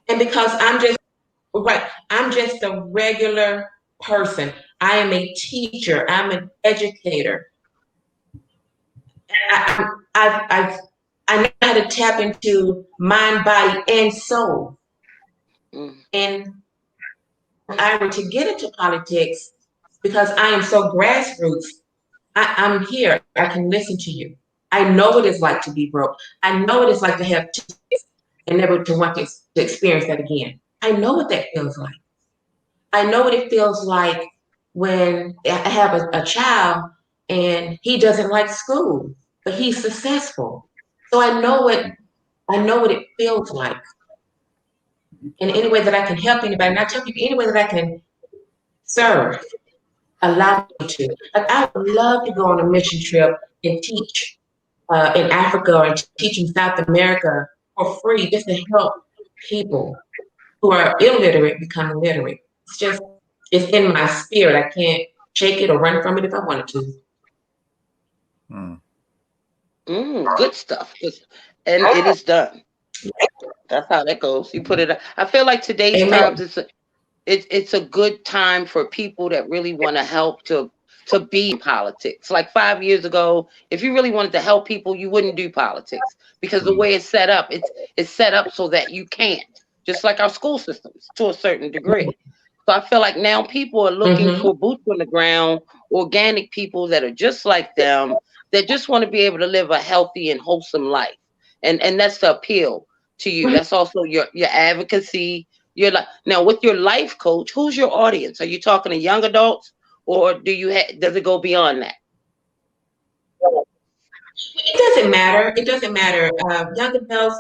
And because I'm just a regular person. I am a teacher. I'm an educator. I I know how to tap into mind, body, and soul. And to get into politics, because I am so grassroots, I'm here. I can listen to you. I know what it's like to be broke. I know what it's like to have two kids and never to want to experience that again. I know what that feels like. I know what it feels like when I have a child and he doesn't like school, but he's successful. So I know what it feels like. In any way that I can help anybody, and I tell people any way that I can serve, allow me to. Like I would love to go on a mission trip and teach in Africa or teach in South America for free, just to help people who are illiterate become literate. It's in my spirit. I can't shake it or run from it if I wanted to. Good stuff. And it is done. That's how that goes. You put it. I feel like today's times it's a good time for people that really want to help to be in politics. Like 5 years ago, if you really wanted to help people, you wouldn't do politics because the way it's set up, it's set up so that you can't. Just like our school systems to a certain degree. So I feel like now people are looking for boots on the ground, organic people that are just like them, that just want to be able to live a healthy and wholesome life. And that's the appeal to you. That's also your advocacy. You're like, now with your life coach, who's your audience? Are you talking to young adults, or does it go beyond that? It doesn't matter. It doesn't matter. Young adults,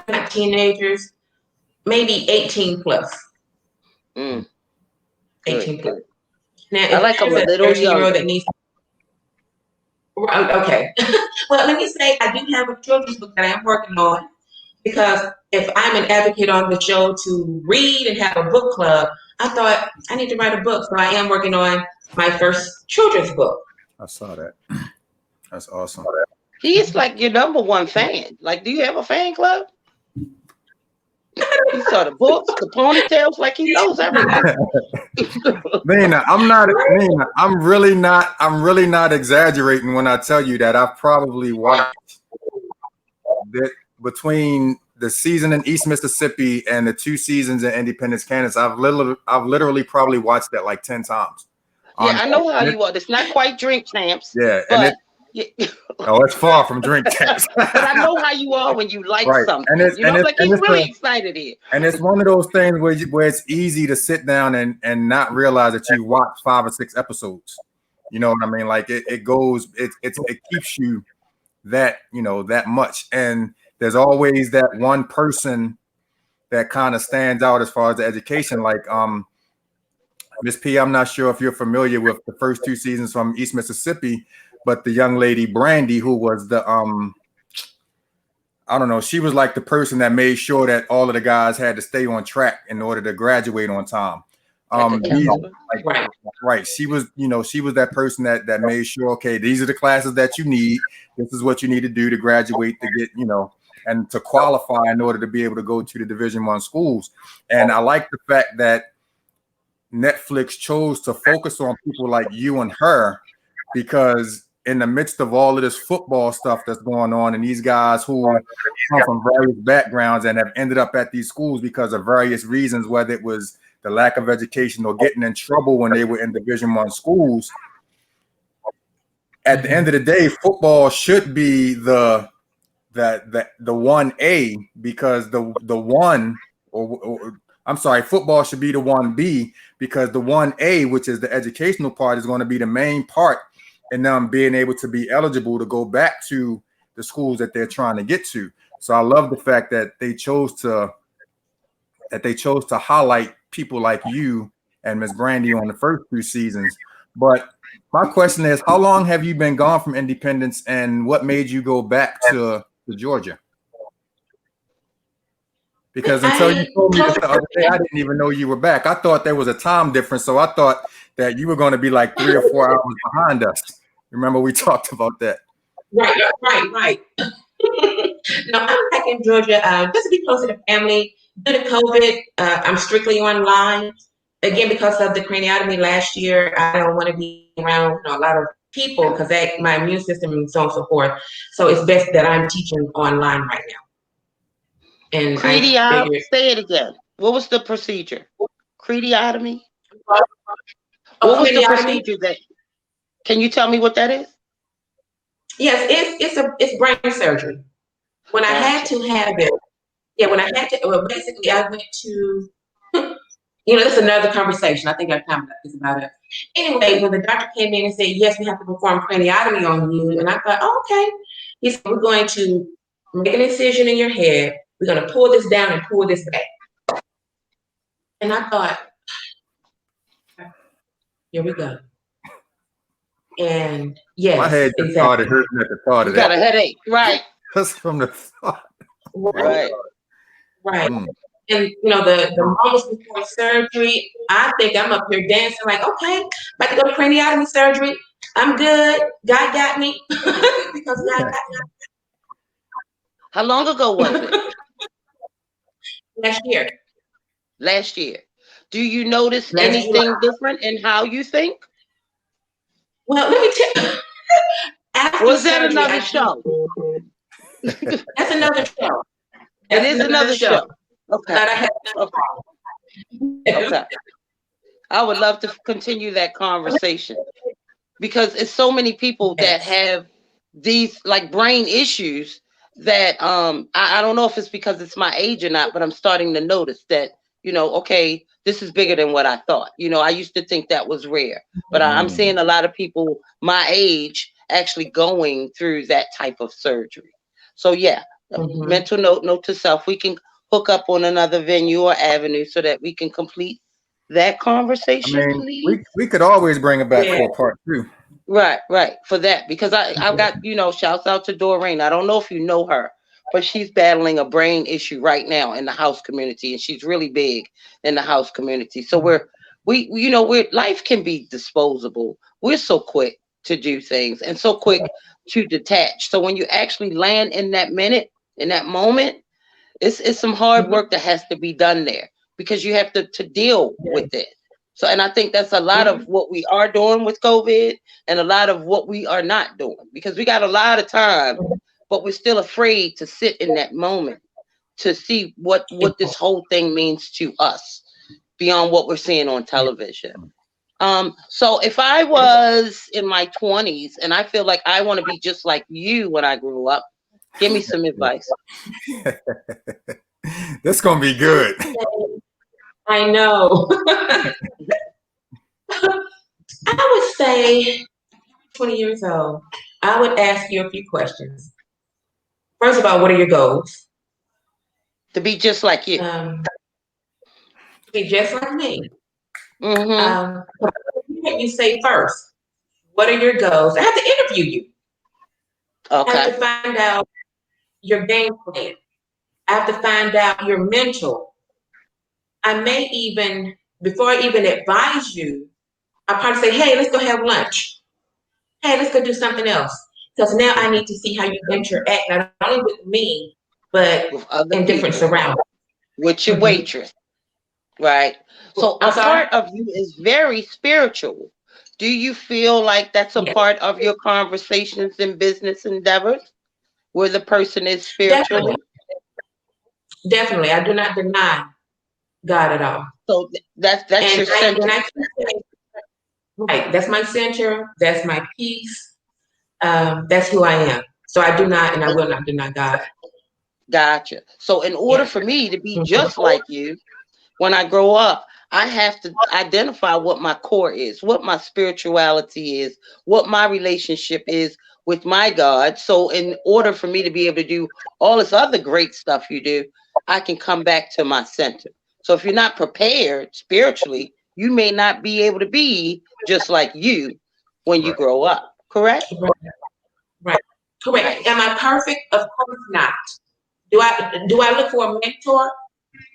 not teenagers, maybe 18 plus. 18 plus. Now, if I like them a little 13-year-old that needs. Okay. Well, let me say I do have a children's book that I am working on, because if I'm an advocate on the show to read and have a book club, I thought I need to write a book. So I am working on my first children's book. I saw that. That's awesome. He's like your number one fan. Like, do you have a fan club? He saw the books, the ponytails, like he knows everything. Nina, I'm really not exaggerating when I tell you that I've probably watched that between the season in East Mississippi and the 2 seasons in Independence, Kansas. I've literally probably watched that like 10 times. Yeah, I know how you are. It's not quite Drink Champs. Yeah, but it's far from Drink Champs. But I know how you are when you like something. He's really excited here. And it's one of those things where it's easy to sit down and not realize that you watched 5 or 6 episodes. You know what I mean? Like it keeps you that much. And there's always that one person that kind of stands out as far as the education. Like Miss P, I'm not sure if you're familiar with the first 2 seasons from East Mississippi, but the young lady Brandy, who was the I don't know, she was like the person that made sure that all of the guys had to stay on track in order to graduate on time. Right. She was that person that made sure, okay, these are the classes that you need. This is what you need to do to graduate, to get, and to qualify in order to be able to go to the Division I schools. And I like the fact that Netflix chose to focus on people like you and her, because in the midst of all of this football stuff that's going on, and these guys who come from various backgrounds and have ended up at these schools because of various reasons, whether it was the lack of education or getting in trouble when they were in Division I schools, at the end of the day, football should be the 1A, because football should be the 1B, because the 1A, which is the educational part, is going to be the main part in them being able to be eligible to go back to the schools that they're trying to get to. So I love the fact that they chose to highlight people like you and Miss Brandy on the first 2 seasons. But my question is, how long have you been gone from Independence, and what made you go back to Georgia? Because until you told me this the other day, I didn't even know you were back. I thought there was a time difference, so I thought that you were going to be like 3 or 4 hours behind us. Remember, we talked about that. Right. No, I'm back in Georgia just to be closer to family. Due to COVID, I'm strictly online. Again, because of the craniotomy last year, I don't want to be around a lot of people because my immune system and so on and so forth. So it's best that I'm teaching online right now. And I figured. Say it again. What was the procedure? Crediotomy? A What was the craniotomy? procedure that? Can you tell me what that is? Yes, it's brain surgery. When I had to have it, when I had to, well, basically I went to, that's another conversation. I think our time is about it. Anyway, when the doctor came in and said, yes, we have to perform craniotomy on you, and I thought, oh, okay. He said, we're going to make an incision in your head. We're going to pull this down and pull this back. And I thought, here we go. And yes, my head just started hurting at the thought of that. You got a headache, right? Just from the thought. Right. And the moments before surgery, I think I'm up here dancing like, okay, about to go to craniotomy surgery. I'm good. God got me. Because God got me. How long ago was it? Last year. Last year. Do you notice anything different in how you think? Well, let me tell you. Was that another show? That's another show. It is another show. Okay. Okay. I would love to continue that conversation because it's so many people that have these like brain issues that I don't know if it's because it's my age or not, but I'm starting to notice that, okay, this is bigger than what I thought. I used to think that was rare, but I'm seeing a lot of people my age actually going through that type of surgery. So yeah, mental note to self, we can hook up on another venue or avenue so that we can complete that conversation, please. We could always bring it back for a part 2. Right, for that, because I've got, shouts out to Doreen. I don't know if you know her, but she's battling a brain issue right now in the house community, and she's really big in the house community. So we're life can be disposable. We're so quick to do things and so quick to detach. So when you actually land in that minute, in that moment, it's some hard work that has to be done there because you have to deal with it. So, and I think that's a lot of what we are doing with COVID and a lot of what we are not doing because we got a lot of time, but we're still afraid to sit in that moment to see what this whole thing means to us beyond what we're seeing on television. So if I was in my 20s and I feel like I want to be just like you when I grew up, give me some advice. That's gonna be good. I know. I would say 20 years old, I would ask you a few questions. First of all, what are your goals? To be just like you. To be just like me. You say first, what are your goals? I have to interview you. Okay. I have to find out your game plan. I have to find out your mental. I may even, before I even advise you, I'll probably say, hey, let's go have lunch. Hey, let's go do something else. Because now I need to see how you interact, not only with me, but with other in different surroundings. With your waitress, right? So a part of you is very spiritual. Do you feel like that's a part of your conversations and business endeavors where the person is spiritually? Definitely. I do not deny God at all. So that's your center. Right. That's my center. That's my peace. That's who I am. So I do not and I will not deny God. Gotcha. So in order for me to be just like you, when I grow up, I have to identify what my core is, what my spirituality is, what my relationship is with my God. So in order for me to be able to do all this other great stuff you do, I can come back to my center. So if you're not prepared spiritually, you may not be able to be just like you when you grow up. Correct? Right. Correct. Am I perfect? Of course not. Do I look for a mentor?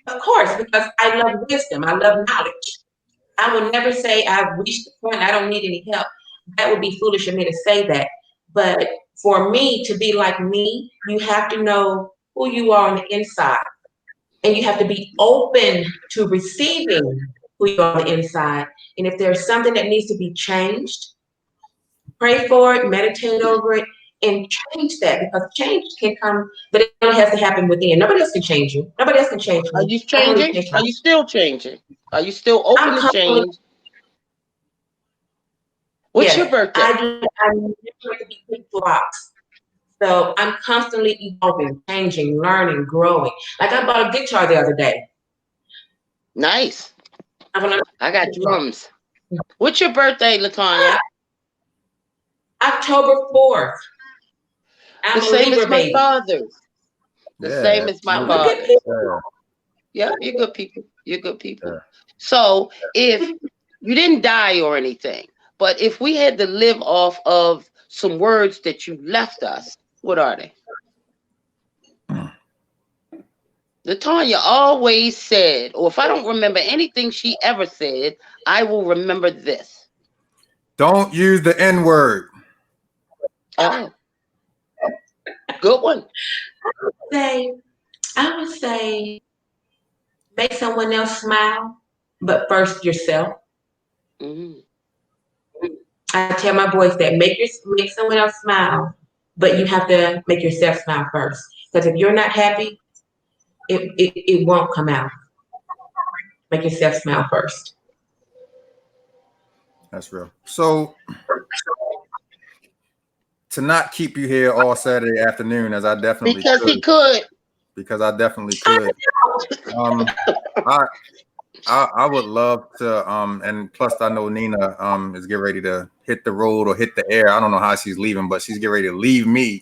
Of course, because I love wisdom. I love knowledge. I will never say I've reached the point I don't need any help. That would be foolish of me to say that. But for me to be like me, you have to know who you are on the inside. And you have to be open to receiving who you are on the inside. And if there's something that needs to be changed, pray for it, meditate over it, and change that, because change can come, but it only has to happen within. Nobody else can change you. Nobody else can change Are me. you changing? Are you still changing? Are you still open to change? What's your birthday? I'm never going to be put into a box. So I'm constantly evolving, changing, learning, growing. Like I bought a guitar the other day. Nice. I got drums. What's your birthday, LaTonya? October 4th. I'm the same as my baby. father's. The same as my father's. Yeah, you're good people. You're good people. Yeah. So if you didn't die or anything, but if we had to live off of some words that you left us, what are they? LaTonya always said, or if I don't remember anything she ever said, I will remember this. Don't use the N-word. Oh. Good one. I would say make someone else smile, but first yourself. Mm-hmm. I tell my boys that make someone else smile, but you have to make yourself smile first. Because if you're not happy, it won't come out. Make yourself smile first. That's real. So to not keep you here all Saturday afternoon, as I definitely because I definitely could. I would love to, and plus I know Nina is getting ready to hit the road or hit the air. I don't know how she's leaving, but she's getting ready to leave me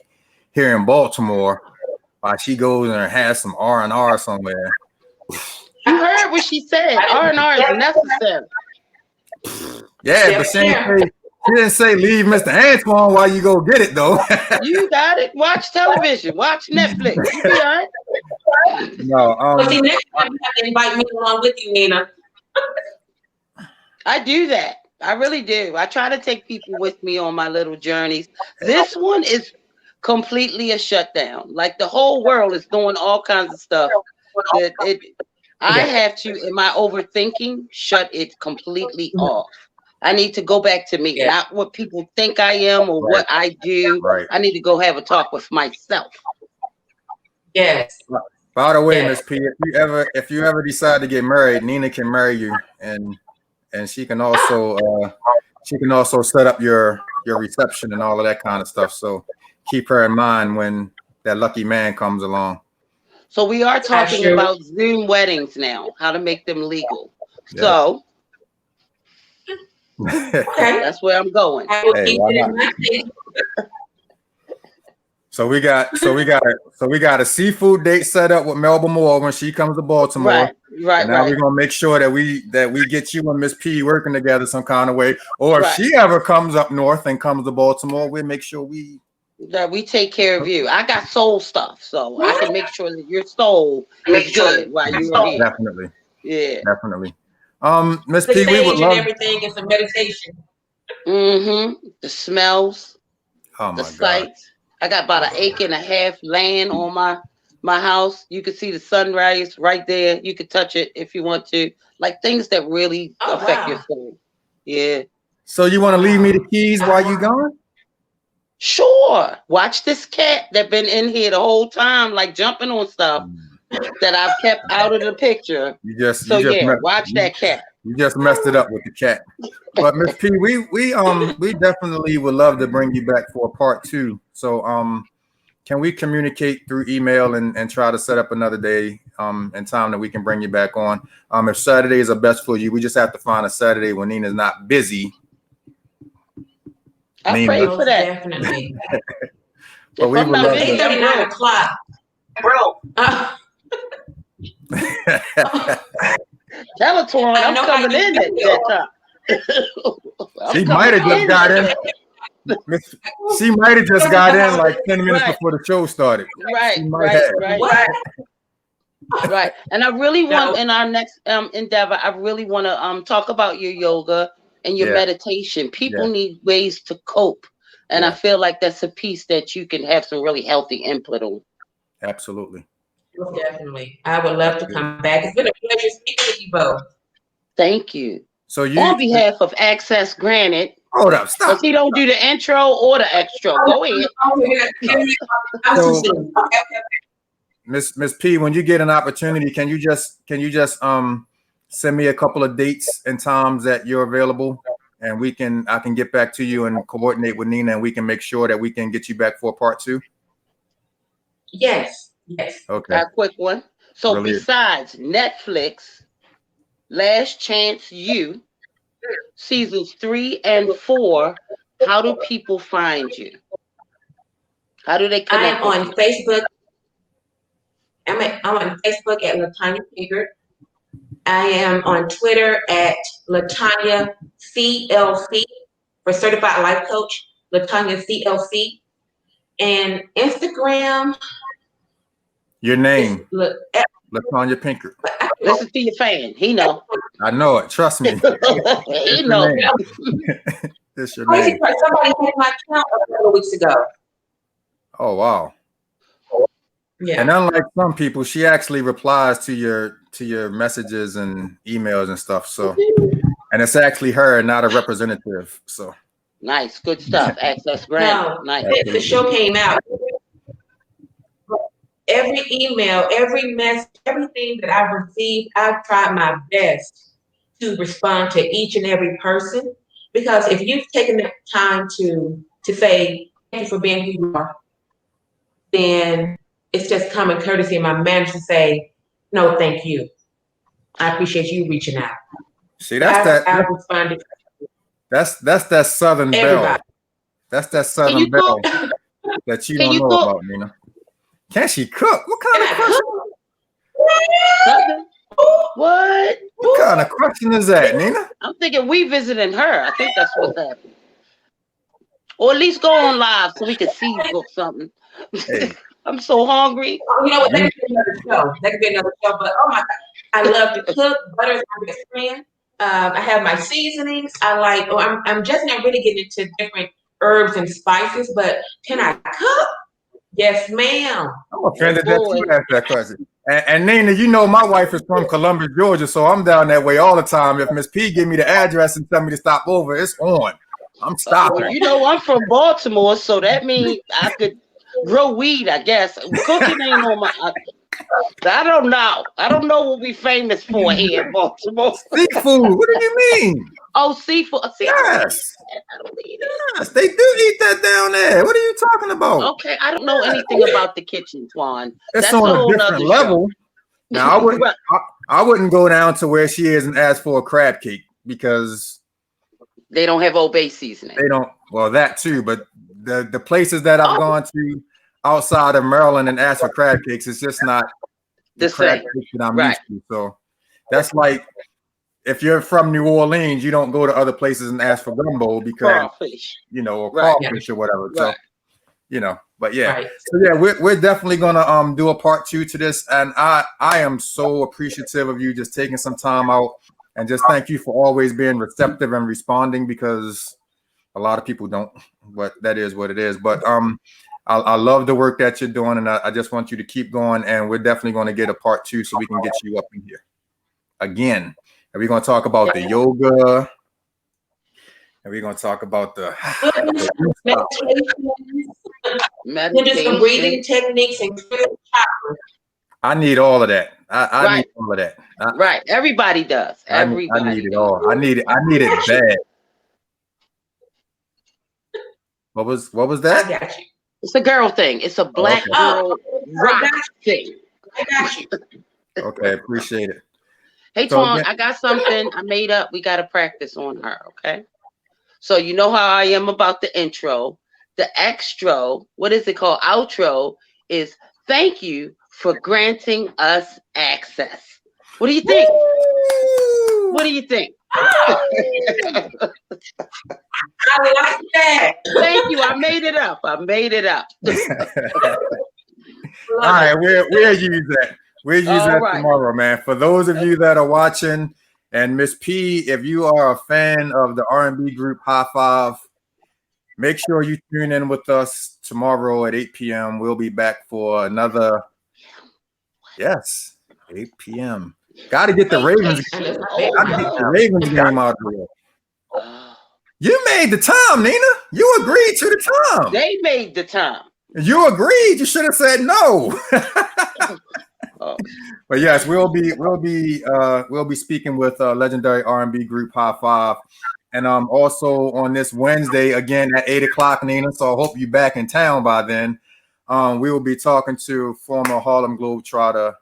here in Baltimore while she goes and has some R&R somewhere. You heard what she said. R&R is necessary. Yeah, but she didn't say leave Mr. Antoine while you go get it, though. You got it. Watch television. Watch Netflix. You be all right. No, see, next time you have to invite me along with you, Nina. I do that. I really do. I try to take people with me on my little journeys. This one is completely a shutdown. Like the whole world is doing all kinds of stuff. I have to, in my overthinking, shut it completely off. I need to go back to me, not what people think I am or what I do. Right. I need to go have a talk with myself. Yes. By the way, Miss P, if you ever decide to get married, Nina can marry you, and she can also set up your reception and all of that kind of stuff. So keep her in mind when that lucky man comes along. So we are talking about Zoom weddings now, how to make them legal. Yeah. So that's where I'm going. Hey, why not? So we got a seafood date set up with Melba Moore when she comes to Baltimore. Right. Now we're gonna make sure that we get you and Miss P working together some kind of way. Or if she ever comes up north and comes to Baltimore, we'll make sure we take care of you. I got soul stuff, so I can make sure that your soul is good while you're here. Definitely. Yeah. Definitely. Miss P, we would love everything is a meditation. Mm-hmm. The smells. Oh my the sights. I got about 1.5 acres land on my house. You can see the sunrise right there. You can touch it if you want to. Like things that really affect your soul. Yeah. So you want to leave me the keys while you gone? Sure. Watch this cat that been in here the whole time, like jumping on stuff that I've kept out of the picture. Watch that cat. You just messed it up with the cat. But Miss P, we definitely would love to bring you back for a part 2. So can we communicate through email and try to set up another day and time that we can bring you back on? If Saturdays are best for you, we just have to find a Saturday when Nina's not busy. I pray for that. Definitely. But we would love to. 9 o'clock. Bro. Tell her, Twan, I'm coming in at that time. She might have just got in. She might have just got in like 10 minutes before the show started. Right. Right. And I really want in our next endeavor, I really want to talk about your yoga and your meditation. People need ways to cope. And I feel like that's a piece that you can have some really healthy input on. Absolutely. Definitely. I would love to come back. It's been a pleasure speaking with you both. Thank you. So on behalf of Access Granted, Hold up, stop. Because he don't do the intro or the extra. Go ahead. So, Miss P, when you get an opportunity, can you just send me a couple of dates and times that you're available, and I can get back to you and coordinate with Nina, and we can make sure that we can get you back for part 2. Yes. Okay. A quick one. So Brilliant. Besides Netflix, Last Chance U, seasons 3 and 4, how do people find you? How do they connect? I am on Facebook. I'm on Facebook at LaTonya Pinkard. I am on Twitter at LaTonya CLC for Certified Life Coach, LaTonya CLC. And Instagram. Your name, LaTonya Pinkard. Listen to your fan. He know. I know it. Trust me. He know. It's your name. Somebody had my account a couple of weeks ago. Oh wow. Yeah. And unlike some people, she actually replies to your messages and emails and stuff. So, and it's actually her, not a representative. So nice, good stuff. Access grant. Nice. The show came out. Every email, every message, everything that I've received, I've tried my best to respond to each and every person. Because if you've taken the time to say thank you for being who you are, then it's just common courtesy in my manager to say, no, thank you. I appreciate you reaching out. See, I've responded. That's that Southern belle. That's that Southern belle that you don't know about, Nina. Can she cook? What kind of question? What kind of question is that, Nina? I'm thinking we visiting her. I think that's what's happening. Or at least go on live so we can see you cook something. Hey. I'm so hungry. You know what? That could be another show. But oh my God, I love to cook. Butter is my best friend. I have my seasonings. I'm just not really getting into different herbs and spices, but can I cook? Yes, ma'am. I'm offended that you asked that question. And Nina, you know my wife is from Columbus, Georgia, so I'm down that way all the time. If Miss P give me the address and tell me to stop over, it's on. I'm stopping. You know, I'm from Baltimore, so that means I could grow weed, I guess. Cooking ain't on my. I don't know. I don't know what we famous for here in Baltimore. Seafood. What do you mean? Oh, seafood. Yes. I don't eat it. Yes, they do eat that down there. What are you talking about? Okay, I don't know anything about the kitchen, Twan. It's on a different level. Now, I wouldn't go down to where she is and ask for a crab cake because they don't have Old Bay seasoning. They don't. Well, that too, but the places that I've gone to outside of Maryland and asked for crab cakes, it's just not the crab cakes that I'm used to. So that's like if you're from New Orleans, you don't go to other places and ask for gumbo because crawfish, or crawfish or whatever. Right. So but yeah. Right. So yeah, we're definitely gonna do a part 2 to this, and I am so appreciative of you just taking some time out and just thank you for always being receptive and responding because a lot of people don't, but that is what it is. But I love the work that you're doing, and I just want you to keep going. And we're definitely going to get a part 2 so we can get you up in here again. And we're going to talk about the yoga, and we're going to talk about the meditation, breathing techniques, and I need all of that. I need all of that. Right, everybody does. Everybody. I need it all. I need it bad. What was that? I got you. It's a girl thing. It's a black girl rock thing. I got you. Okay, appreciate it. Hey, Twan, I got something I made up. We got to practice on her, okay? So you know how I am about the intro. The extra, what is it called? Outro is thank you for granting us access. What do you think? Woo! What do you think? I like that. Thank you. I made it up. All right, we'll use that. We'll use that tomorrow, man. For those of you that are watching, and Miss P, if you are a fan of the R&B group High Five, make sure you tune in with us tomorrow at 8 p.m. We'll be back for another. Yes, 8 p.m. Got to get the Ravens. Got to get the Ravens game out of here. You made the time, Nina. You agreed to the time. They made the time. You agreed. You should have said no. Oh. But yes, we'll be speaking with legendary R&B group High Five, and also on this Wednesday again at 8 o'clock, Nina. So I hope you're back in town by then. We will be talking to former Harlem Globetrotter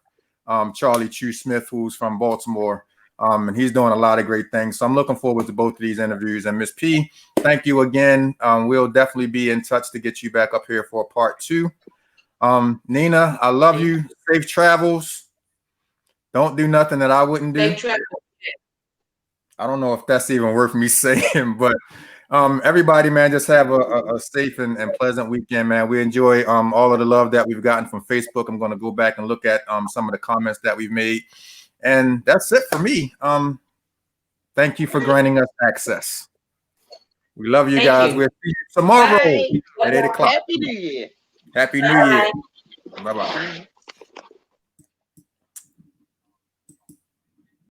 Charlie Chu Smith, who's from Baltimore. And he's doing a lot of great things. So I'm looking forward to both of these interviews. And Miss P, thank you again. We'll definitely be in touch to get you back up here for part 2. Nina, I love you. Safe travels. Don't do nothing that I wouldn't do. Safe travels. I don't know if that's even worth me saying, but everybody, man, just have a safe and pleasant weekend, man. We enjoy all of the love that we've gotten from Facebook. I'm going to go back and look at some of the comments that we've made. And that's it for me. Thank you for granting us access. We love you guys. We'll see you tomorrow at 8 o'clock. Happy New Year. Happy New Year. Bye-bye.